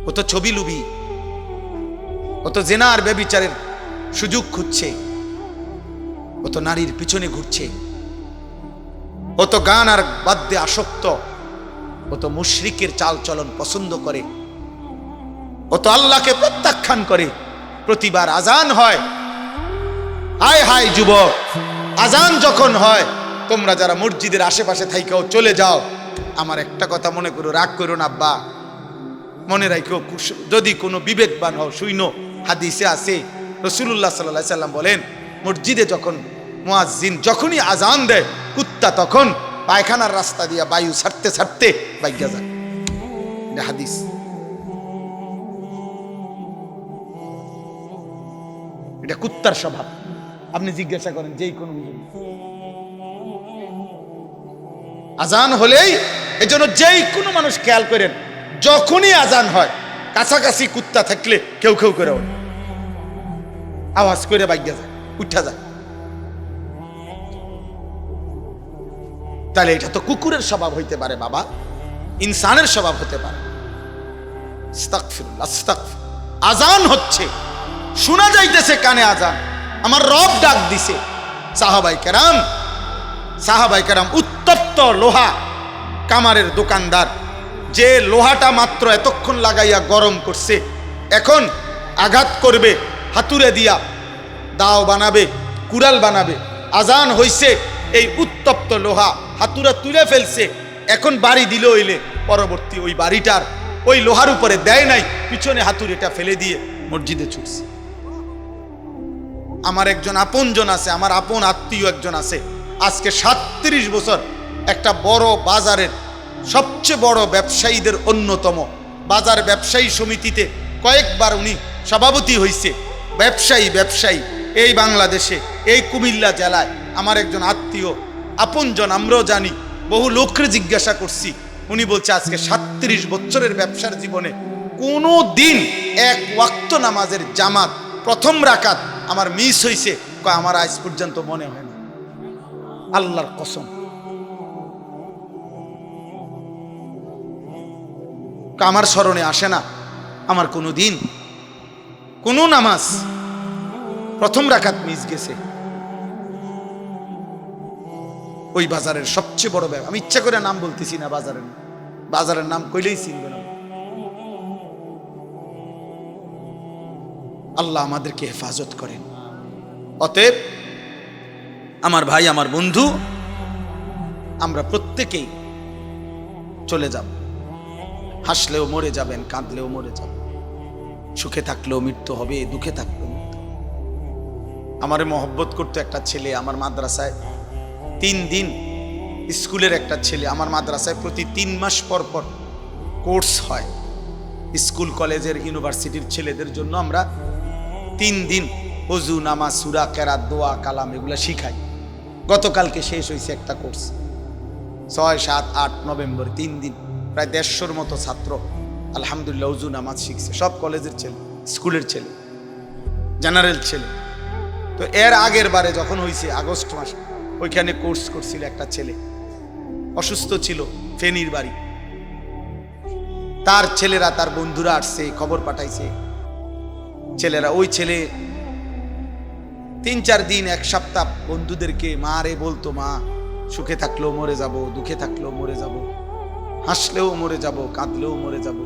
ও তো ছবি লুভি, ও তো জেনা আর ব্যভিচারের সুযোগ খুঁজছে, ও তো নারীর পিছনে ঘুরছে, ও তো গান আর বাদ্যে আসক্ত, ও তো মুশরিকের চাল চলন পছন্দ করে, ও তো আল্লাহকে প্রত্যাখ্যান করে। প্রতিবার আজান হয়, হায় হায় যুবক, আজান যখন হয় তোমরা যারা মসজিদের আশেপাশে থাইকাও চলে যাও। আমার একটা কথা মনে করো, রাগ করো না আব্বা, মনে রাখো, যদি কোনো বিবেকবান হও শুইনো, হাদিসে আছে রাসূলুল্লাহ সাল্লাল্লাহু আলাইহি সাল্লাম বলেন, মসজিদে যখন মুয়াজ্জিন যখনই আজান দেয়, কুত্তা তখন পায়খানার রাস্তা দিয়া বায়ু ছাড়তে ছাড়তে বাইগা যায়। এটা হাদিস। এটা কুত্তার স্বভাব। আপনি জিজ্ঞাসা করেন যেই কোনো আজান হলেই, এজন্য যেই কোনো মানুষ খেয়াল করেন, যখনই আজান হয় কাছাকাছি কুত্তা থাকলে কেউ কেউ করে ওঠে, আওয়াজ করে বাইগা যায়, উঠা যায়। তাহলে এটা তো কুকুরের স্বভাব হইতে পারে বাবা, ইনসানের স্বভাব হতে পারে। আস্তাগফিরুল্লাহ, আস্তাগফিরুল্লাহ। আজান হচ্ছে, শোনা যাইতেছে কানে আজান, আমার রব ডাক দিছে। সাহাবায়ে কেরাম উত্তপ্ত লোহা, কামারের দোকানদার যে লোহাটা মাত্র এতক্ষণ লাগাইয়া গরম করছে, এখন আঘাত করবে হাতুড়ে দিয়া, দাও বানাবে, কুড়াল বানাবে। আজান হইছে, এই উত্তপ্ত লোহা হাতুড়া তুলে ফেলছে, এখন বাড়ি দিল হইলে পরবর্তী ওই বাড়িটার ওই লোহার উপরে দেয় নাই, পিছনে হাতুড়িটা ফেলে দিয়ে মসজিদে ছুটছে। আমার একজন আপনজন আছে, আমার আপন আত্মীয় একজন আছে, আজকে 37 বছর একটা বড় বাজারের সবচেয়ে বড় ব্যবসায়ীদের অন্যতম বাজার ব্যবসায়ী সমিতিতে কয়েকবার উনি সভাপতি হইছে। ব্যবসায়ী এই বাংলাদেশে, এই কুমিল্লা জেলায় আমার একজন আত্মীয় আপনজন, আমরাও জানি, বহু লোককে জিজ্ঞাসা করছি, উনি বলছে আজকে 37 বছরের ব্যবসার জীবনে কোনো দিন এক ওয়াক্ত নামাজের জামাত প্রথম রাকাত আমার মিস হইছে, আমার আজ পর্যন্ত মনে হয় না, আল্লাহর কসম। আমার স্মরণে আসে না আমার কোনো দিন কোনো নামাজ প্রথম রাকাত মিস গেছে। ওই বাজারের সবচেয়ে বড় ব্যবসা, আমি ইচ্ছা করে নাম বলতেছি না, বাজারের নাম কইলেই চিনবে না। আল্লাহ আমাদেরকে হেফাজত করেন। অতএব আমার ভাই, আমার বন্ধু, আমরা প্রত্যেকেই চলে যাব। হাসলেও মরে যাবেন, কাঁদলেও মরে যাবেন, সুখে থাকলেও মৃত্যু হবে, দুঃখে থাকলেও মৃত্যু। আমারে মহব্বত করতো একটা ছেলে আমার মাদ্রাসায়, 3 দিন স্কুলের একটা ছেলে আমার মাদ্রাসায় প্রতি 3 মাস পর পর কোর্স হয়। স্কুল কলেজের ইউনিভার্সিটির ছেলেদের জন্য আমরা 3 দিন ওযু, নামাজ, সূরা, কেরাত, দোয়া, কালাম এগুলা শিখাই। গতকালকে শেষ হয়েছে একটা কোর্স, 6, 7, 8 নভেম্বর 3 দিন, প্রায় 150-র মতো ছাত্র আলহামদুলিল্লাহ ওযু নামাজ শিখছে। সব কলেজের ছেলে, স্কুলের ছেলে, জেনারেল ছেলে। তো এর আগের বারে যখন হয়েছে আগস্ট মাসে, ওইখানে কোর্স করছিল একটা ছেলে, অসুস্থ ছিল, ফেনীর বাড়ি। তার ছেলেরা, তার বন্ধুরা আসছে, খবর পাঠাইছে ছেলেরা। ওই ছেলে 3-4 দিন, 1 সপ্তাহ বন্ধুদেরকে মারে বলতো, মা সুখে থাকলেও মরে যাব, দুঃখে থাকলেও মরে যাব, হাসলেও মরে যাব, কাঁদলেও মরে যাব,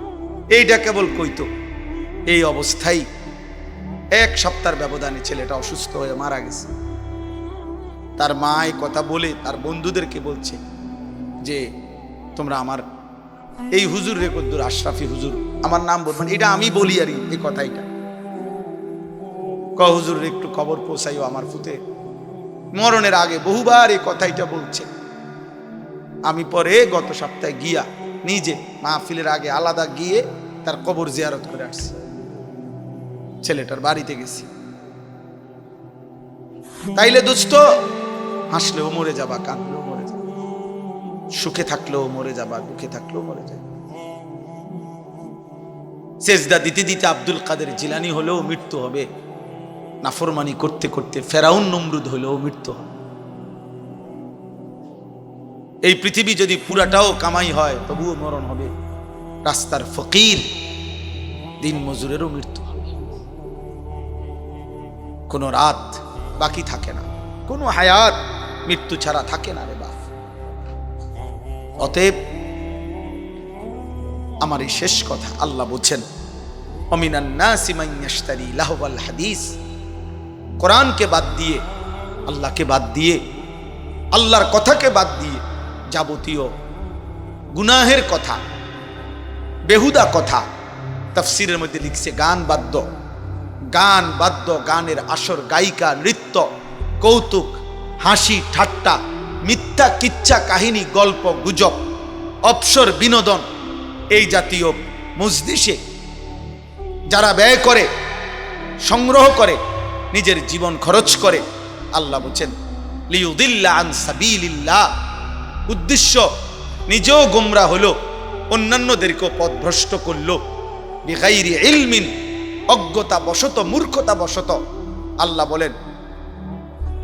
এইটা কেবল কইতো। এই অবস্থায় 1 সপ্তাহের ব্যবধানে ছেলেটা অসুস্থ হয়ে মারা গেছে। তার মা এই কথা বলে তার বন্ধুদেরকে বলছে যে তোমরা আমার এই হুজুর রে কদ্দুর, আশরাফি হুজুর, আমার নাম বলবেন, এটা আমি বলি আর এই কথাইটা, হুজুর একটু খবর পৌঁছাইও আমার ফুতে মরণের আগে। বহুবার এই কথাইটা বলছে। আমি পরে গত সপ্তাহে গিয়া নিজে মাহফিলের আগে আলাদা গিয়ে তার কবর জিয়ারত করে আসছি, ছেলেটার বাড়িতে গেছি। তাইলে দোস্ত, হাসলেও মরে যাবা, কাঁদলেও মরে যাবা, সুখে থাকলেও মরে যাবা, দুঃখে থাকলেও মরে যাবা। সেজদা দিতে দিতে আব্দুল কাদের জিলানী হলেও মৃত্যু হবে, নাফরমানি করতে করতে ফেরাউন নমরুদ হলেও মৃত্যু হবে। এই পৃথিবী যদি পুরাটাও কামাই হয় তবুও মরণ হবে। রাস্তার ফকির, দিন মজুরেরও মৃত্যু হবে। কোন রাত বাকি থাকে না, কোন হায়াত মৃত্যু ছাড়া থাকে না রে বাপ। অতএব আমার এই শেষ কথা, আল্লাহ বলছেন অমিনান নাসি মান ইয়াশতারি লাহওয়াল হাদিস। কোরআনকে বাদ দিয়ে, আল্লাহকে বাদ দিয়ে, আল্লাহর কথাকে বাদ দিয়ে যাবতীয় গুনাহের কথা, বেহুদা কথা, তাফসিরের মধ্যে লিখছে গান বাদ্য, গানের আসর, গায়িকা, নৃত্য, কৌতুক, হাসি ঠাট্টা, মিথ্যা কিচ্ছা কাহিনী, গল্প গুজব, অবসর বিনোদন, এই জাতীয় মজলিসে যারা ব্যয় করে, সংগ্রহ করে, নিজের জীবন খরচ করে, আল্লাহ বলেন লিয়ুদিল্লা আন সাবিলিল্লাহ, উদ্দেশ্য নিজেও গোমরাহ হলো, অন্যান্যদেরকেও পথভ্রষ্ট করলো, বিগাইরি ইলমিন, অজ্ঞতা বশত, মূর্খতা বশত। আল্লাহ বলেন,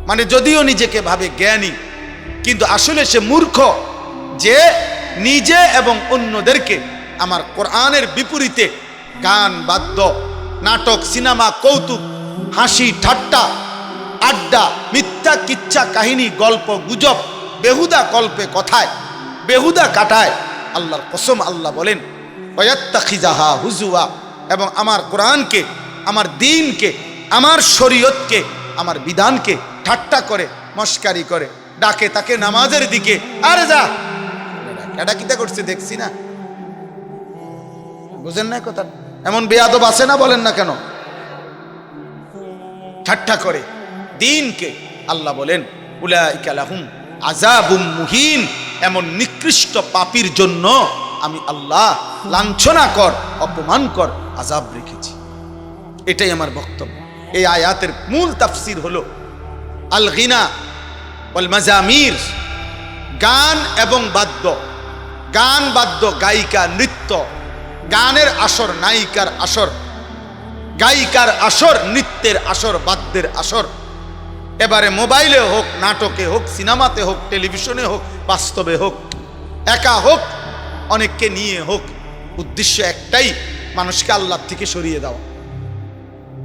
মানে যদিও নিজেকে ভাবে জ্ঞানী, কিন্তু আসলে সে মূর্খ যে নিজে এবং অন্যদেরকে আমার কোরআনের বিপরীতে গান বাদ্য নাটক সিনেমা কৌতুক হাসি ঠাট্টা আড্ডা মিথ্যা কিচ্ছা কাহিনী গল্প গুজব বেহুদা কল্পে কথায় বেহুদা কাটায়। আল্লাহর কসম আল্লাহ বলেন ওয়াত্তাখিজাহা হুজুয়া, এবং আমার কোরআনকে আমার দ্বীনকে আমার শরীয়তকে আমার বিধানকে ঠাট্টা করে মস্কারি করে ডাকে তাকে নামাজের দিকে। আরে যা এটা কিতা করছে দেখছি না, বুঝেন না কথা? এমন বেয়াদব আছে না, বলেন না কেন? ঠাট্টা করে দ্বীনকে। আল্লাহ বলেন উলাইকা লাহুম আযাবুম মুহিন, এমন নিকৃষ্ট পাপীর জন্য আমি আল্লাহ লাঞ্ছনাকর অপমানকর আযাব রেখেছি। এটাই আমার বক্তব্য। এই আয়াতের মূল তাফসীর হলো আল গিনা ওয়াল মাজামির, গান এবং বাদ্য। গান বাদ্য গায়িকা নৃত্য, গানের আসর নায়িকার আসর, গায়িকার আসর নৃত্যের আসর বাদ্যের আসর। এবারে মোবাইলে হোক নাটকে হোক সিনেমাতে হোক টেলিভিশনে হোক বাস্তবে হোক একা হোক অনেককে নিয়ে হোক, উদ্দেশ্য একটাই, মানুষকে আল্লাহ থেকে সরিয়ে দেওয়া,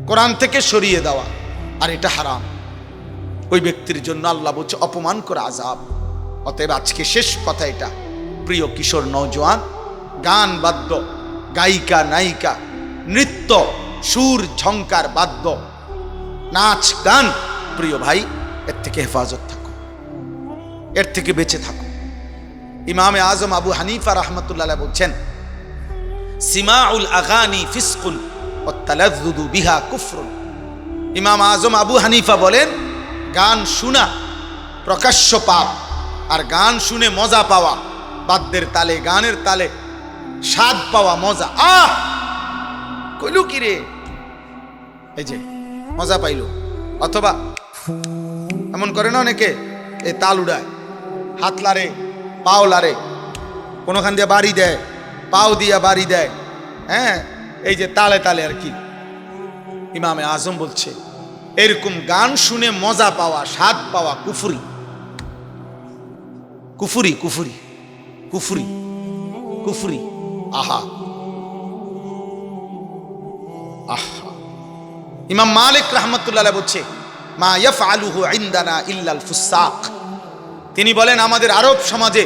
কোরআন থেকে সরিয়ে দেওয়া। আর এটা হারাম। ওই ব্যক্তির জন্য আল্লাহ বলছে অপমান করে আযাব। অতএব আজকে শেষ কথা এটা, প্রিয় কিশোর নওজোয়ান, গান বাদ্য গায়িকা নায়িকা নৃত্য সুর ঝংকার বাদ্য নাচ গান, প্রিয় ভাই এর থেকে হেফাজত থাকো, এর থেকে বেঁচে থাকো। ইমামে আজম আবু হানিফা রাহমাতুল্লাহ বলছেন সিমাউল আগানি ফিসকুন ওয়া তালাজ্জুদু বিহা কুফরুন। ইমাম আজম আবু হানিফা বলেন গান শোনা প্রকাশ্য পাপ, আর গান শুনে মজা পাওয়া, বাদ্যের তালে গানের তালে স্বাদ পাওয়া মজা, কইলু কি রে, এই যে মজা পাইল। অথবা এমন করে না অনেকে, এই তাল উড়ায়, হাত লারে পাও লারে, কোনোখান দিয়ে বাড়ি দেয়, পাও দিয়া বাড়ি দেয়, হ্যাঁ এই যে তালে তালে আর কি। ইমামে আজম বলছে এরকম গান শুনে মজা পাওয়া স্বাদ পাওয়া কুফরি, কুফরি কুফরি কুফরি কুফরি। আহা আহা। ইমাম মালিক রাহমাতুল্লাহ বলছে মা ইয়াফআলুহু ইনদানা ইল্লাল ফুসাক। তিনি বলেন আমাদের আরব সমাজে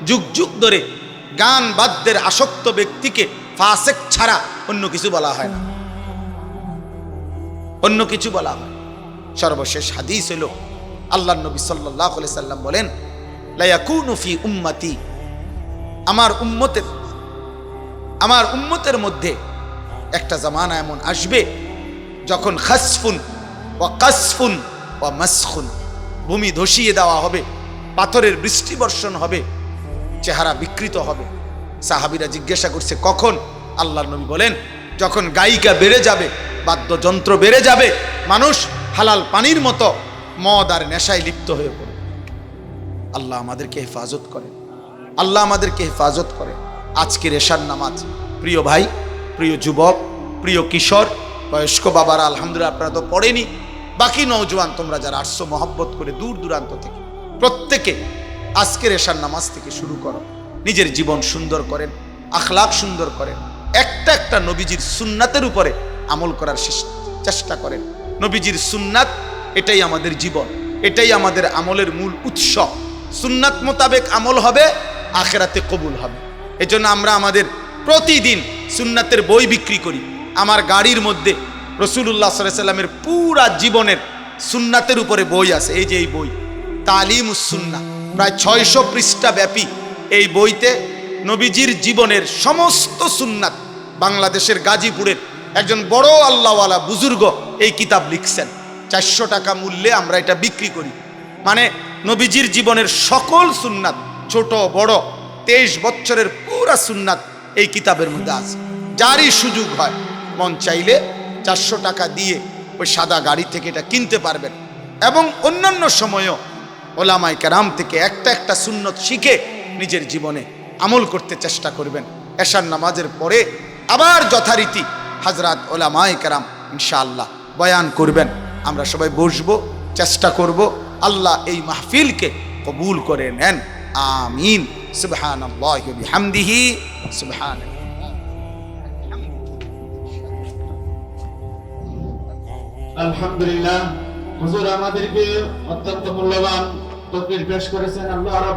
যুগ যুগ ধরে গান বাদ্যের আসক্ত ব্যক্তিকে ফাসিক ছাড়া অন্য কিছু বলা হয় না, অন্য কিছু বলা হয়। সর্বশেষ হাদিস হলো আল্লাহর নবী সাল্লাল্লাহু আলাইহি সাল্লাম বলেন লা ইয়াকুনু ফি উম্মতি, আমার উম্মতের মধ্যে একটা জামানা এমন আসবে যখন খাসফুন ওয়া কাসফুন ওয়া মাসখুন, ভূমি ধসিয়ে দেওয়া হবে, পাথরের বৃষ্টি বর্ষণ হবে, চেহারা বিকৃত হবে। সাহাবীরা জিজ্ঞাসা করছে কখন? আল্লাহর নবী বলেন যখন গায়িকা বেড়ে যাবে, বাদ্যযন্ত্র বেড়ে যাবে, মানুষ হালাল পানির মতো মদ আর নেশায় লিপ্ত হয়ে পড়বে। আল্লাহ আমাদেরকে হেফাজত করে, আল্লাহ আমাদেরকে হেফাজত করে। আজকের এশার নামাজ, প্রিয় ভাই, প্রিয় যুবক, প্রিয় কিশোর, বয়স্ক বাবারা আলহামদুলিল্লাহ আপনারা তো পড়েনি, বাকি নওজোয়ান তোমরা যারা আসছো মহব্বত করে দূর দূরান্ত থেকে, প্রত্যেকে আজকের এশার নামাজ থেকে শুরু করো, নিজের জীবন সুন্দর করেন, আখলাক সুন্দর করেন, একটা একটা নবীজির সুন্নাতের উপরে আমল করার চেষ্টা করেন। নবীজির সুন্নাত এটাই আমাদের জীবন, এটাই আমাদের আমলের মূল উৎস। সুন্নাত মোতাবেক আমল হবে, আখেরাতে কবুল হবে। এজন্য আমরা আমাদের প্রতিদিন সুন্নাতের বই বিক্রি করি। আমার গাড়ির মধ্যে রাসূলুল্লাহ সাল্লাল্লাহু আলাইহি সাল্লামের পুরা জীবনের সুন্নাতের উপরে বই আছে। এই যে এই বই তালিমুস সুন্নাহ, প্রায় 600 পৃষ্ঠা ব্যাপী এই বইতে নবীজির জীবনের সমস্ত সুন্নাত, বাংলাদেশের গাজীপুরের একজন বড় আল্লাহওয়ালা বুজুর্গ এই কিতাব লিখছেন। 400 টাকা মূল্যে আমরা এটা বিক্রি করি। মানে নবীজির জীবনের সকল সুন্নাত, ছোট বড় 23 বছরের পুরা সুন্নাত এই কিতাবের মধ্যে আছে। যারই সুযোগ হয় মন চাইলে 400 টাকা দিয়ে ওই সাদা গাড়ি থেকে এটা কিনতে পারবেন। এবং অন্যান্য সময়ও ওলামায়ে কেরাম থেকে একটা একটা সুন্নত শিখে নিজের জীবনে আমল করতে চেষ্টা করবেন। এশার নামাজের পরে আবার যথারীতি হযরত ওলামায়ে কেরাম ইনশাআল্লাহ বয়ান করবেন। আমরা সবাই বসবো, চেষ্টা করব আল্লাহ এই মাহফিলকে কবুল করে নেন। আমিন। সুবহানাল্লাহি ওয়া বিহামদিহি সুবহানাল্লাহ।
আলহামদুলিল্লাহ, হুজুর আমাদেরকে অত্যন্ত মূল্যবান তকরির পেশ করেছেন। আল্লাহ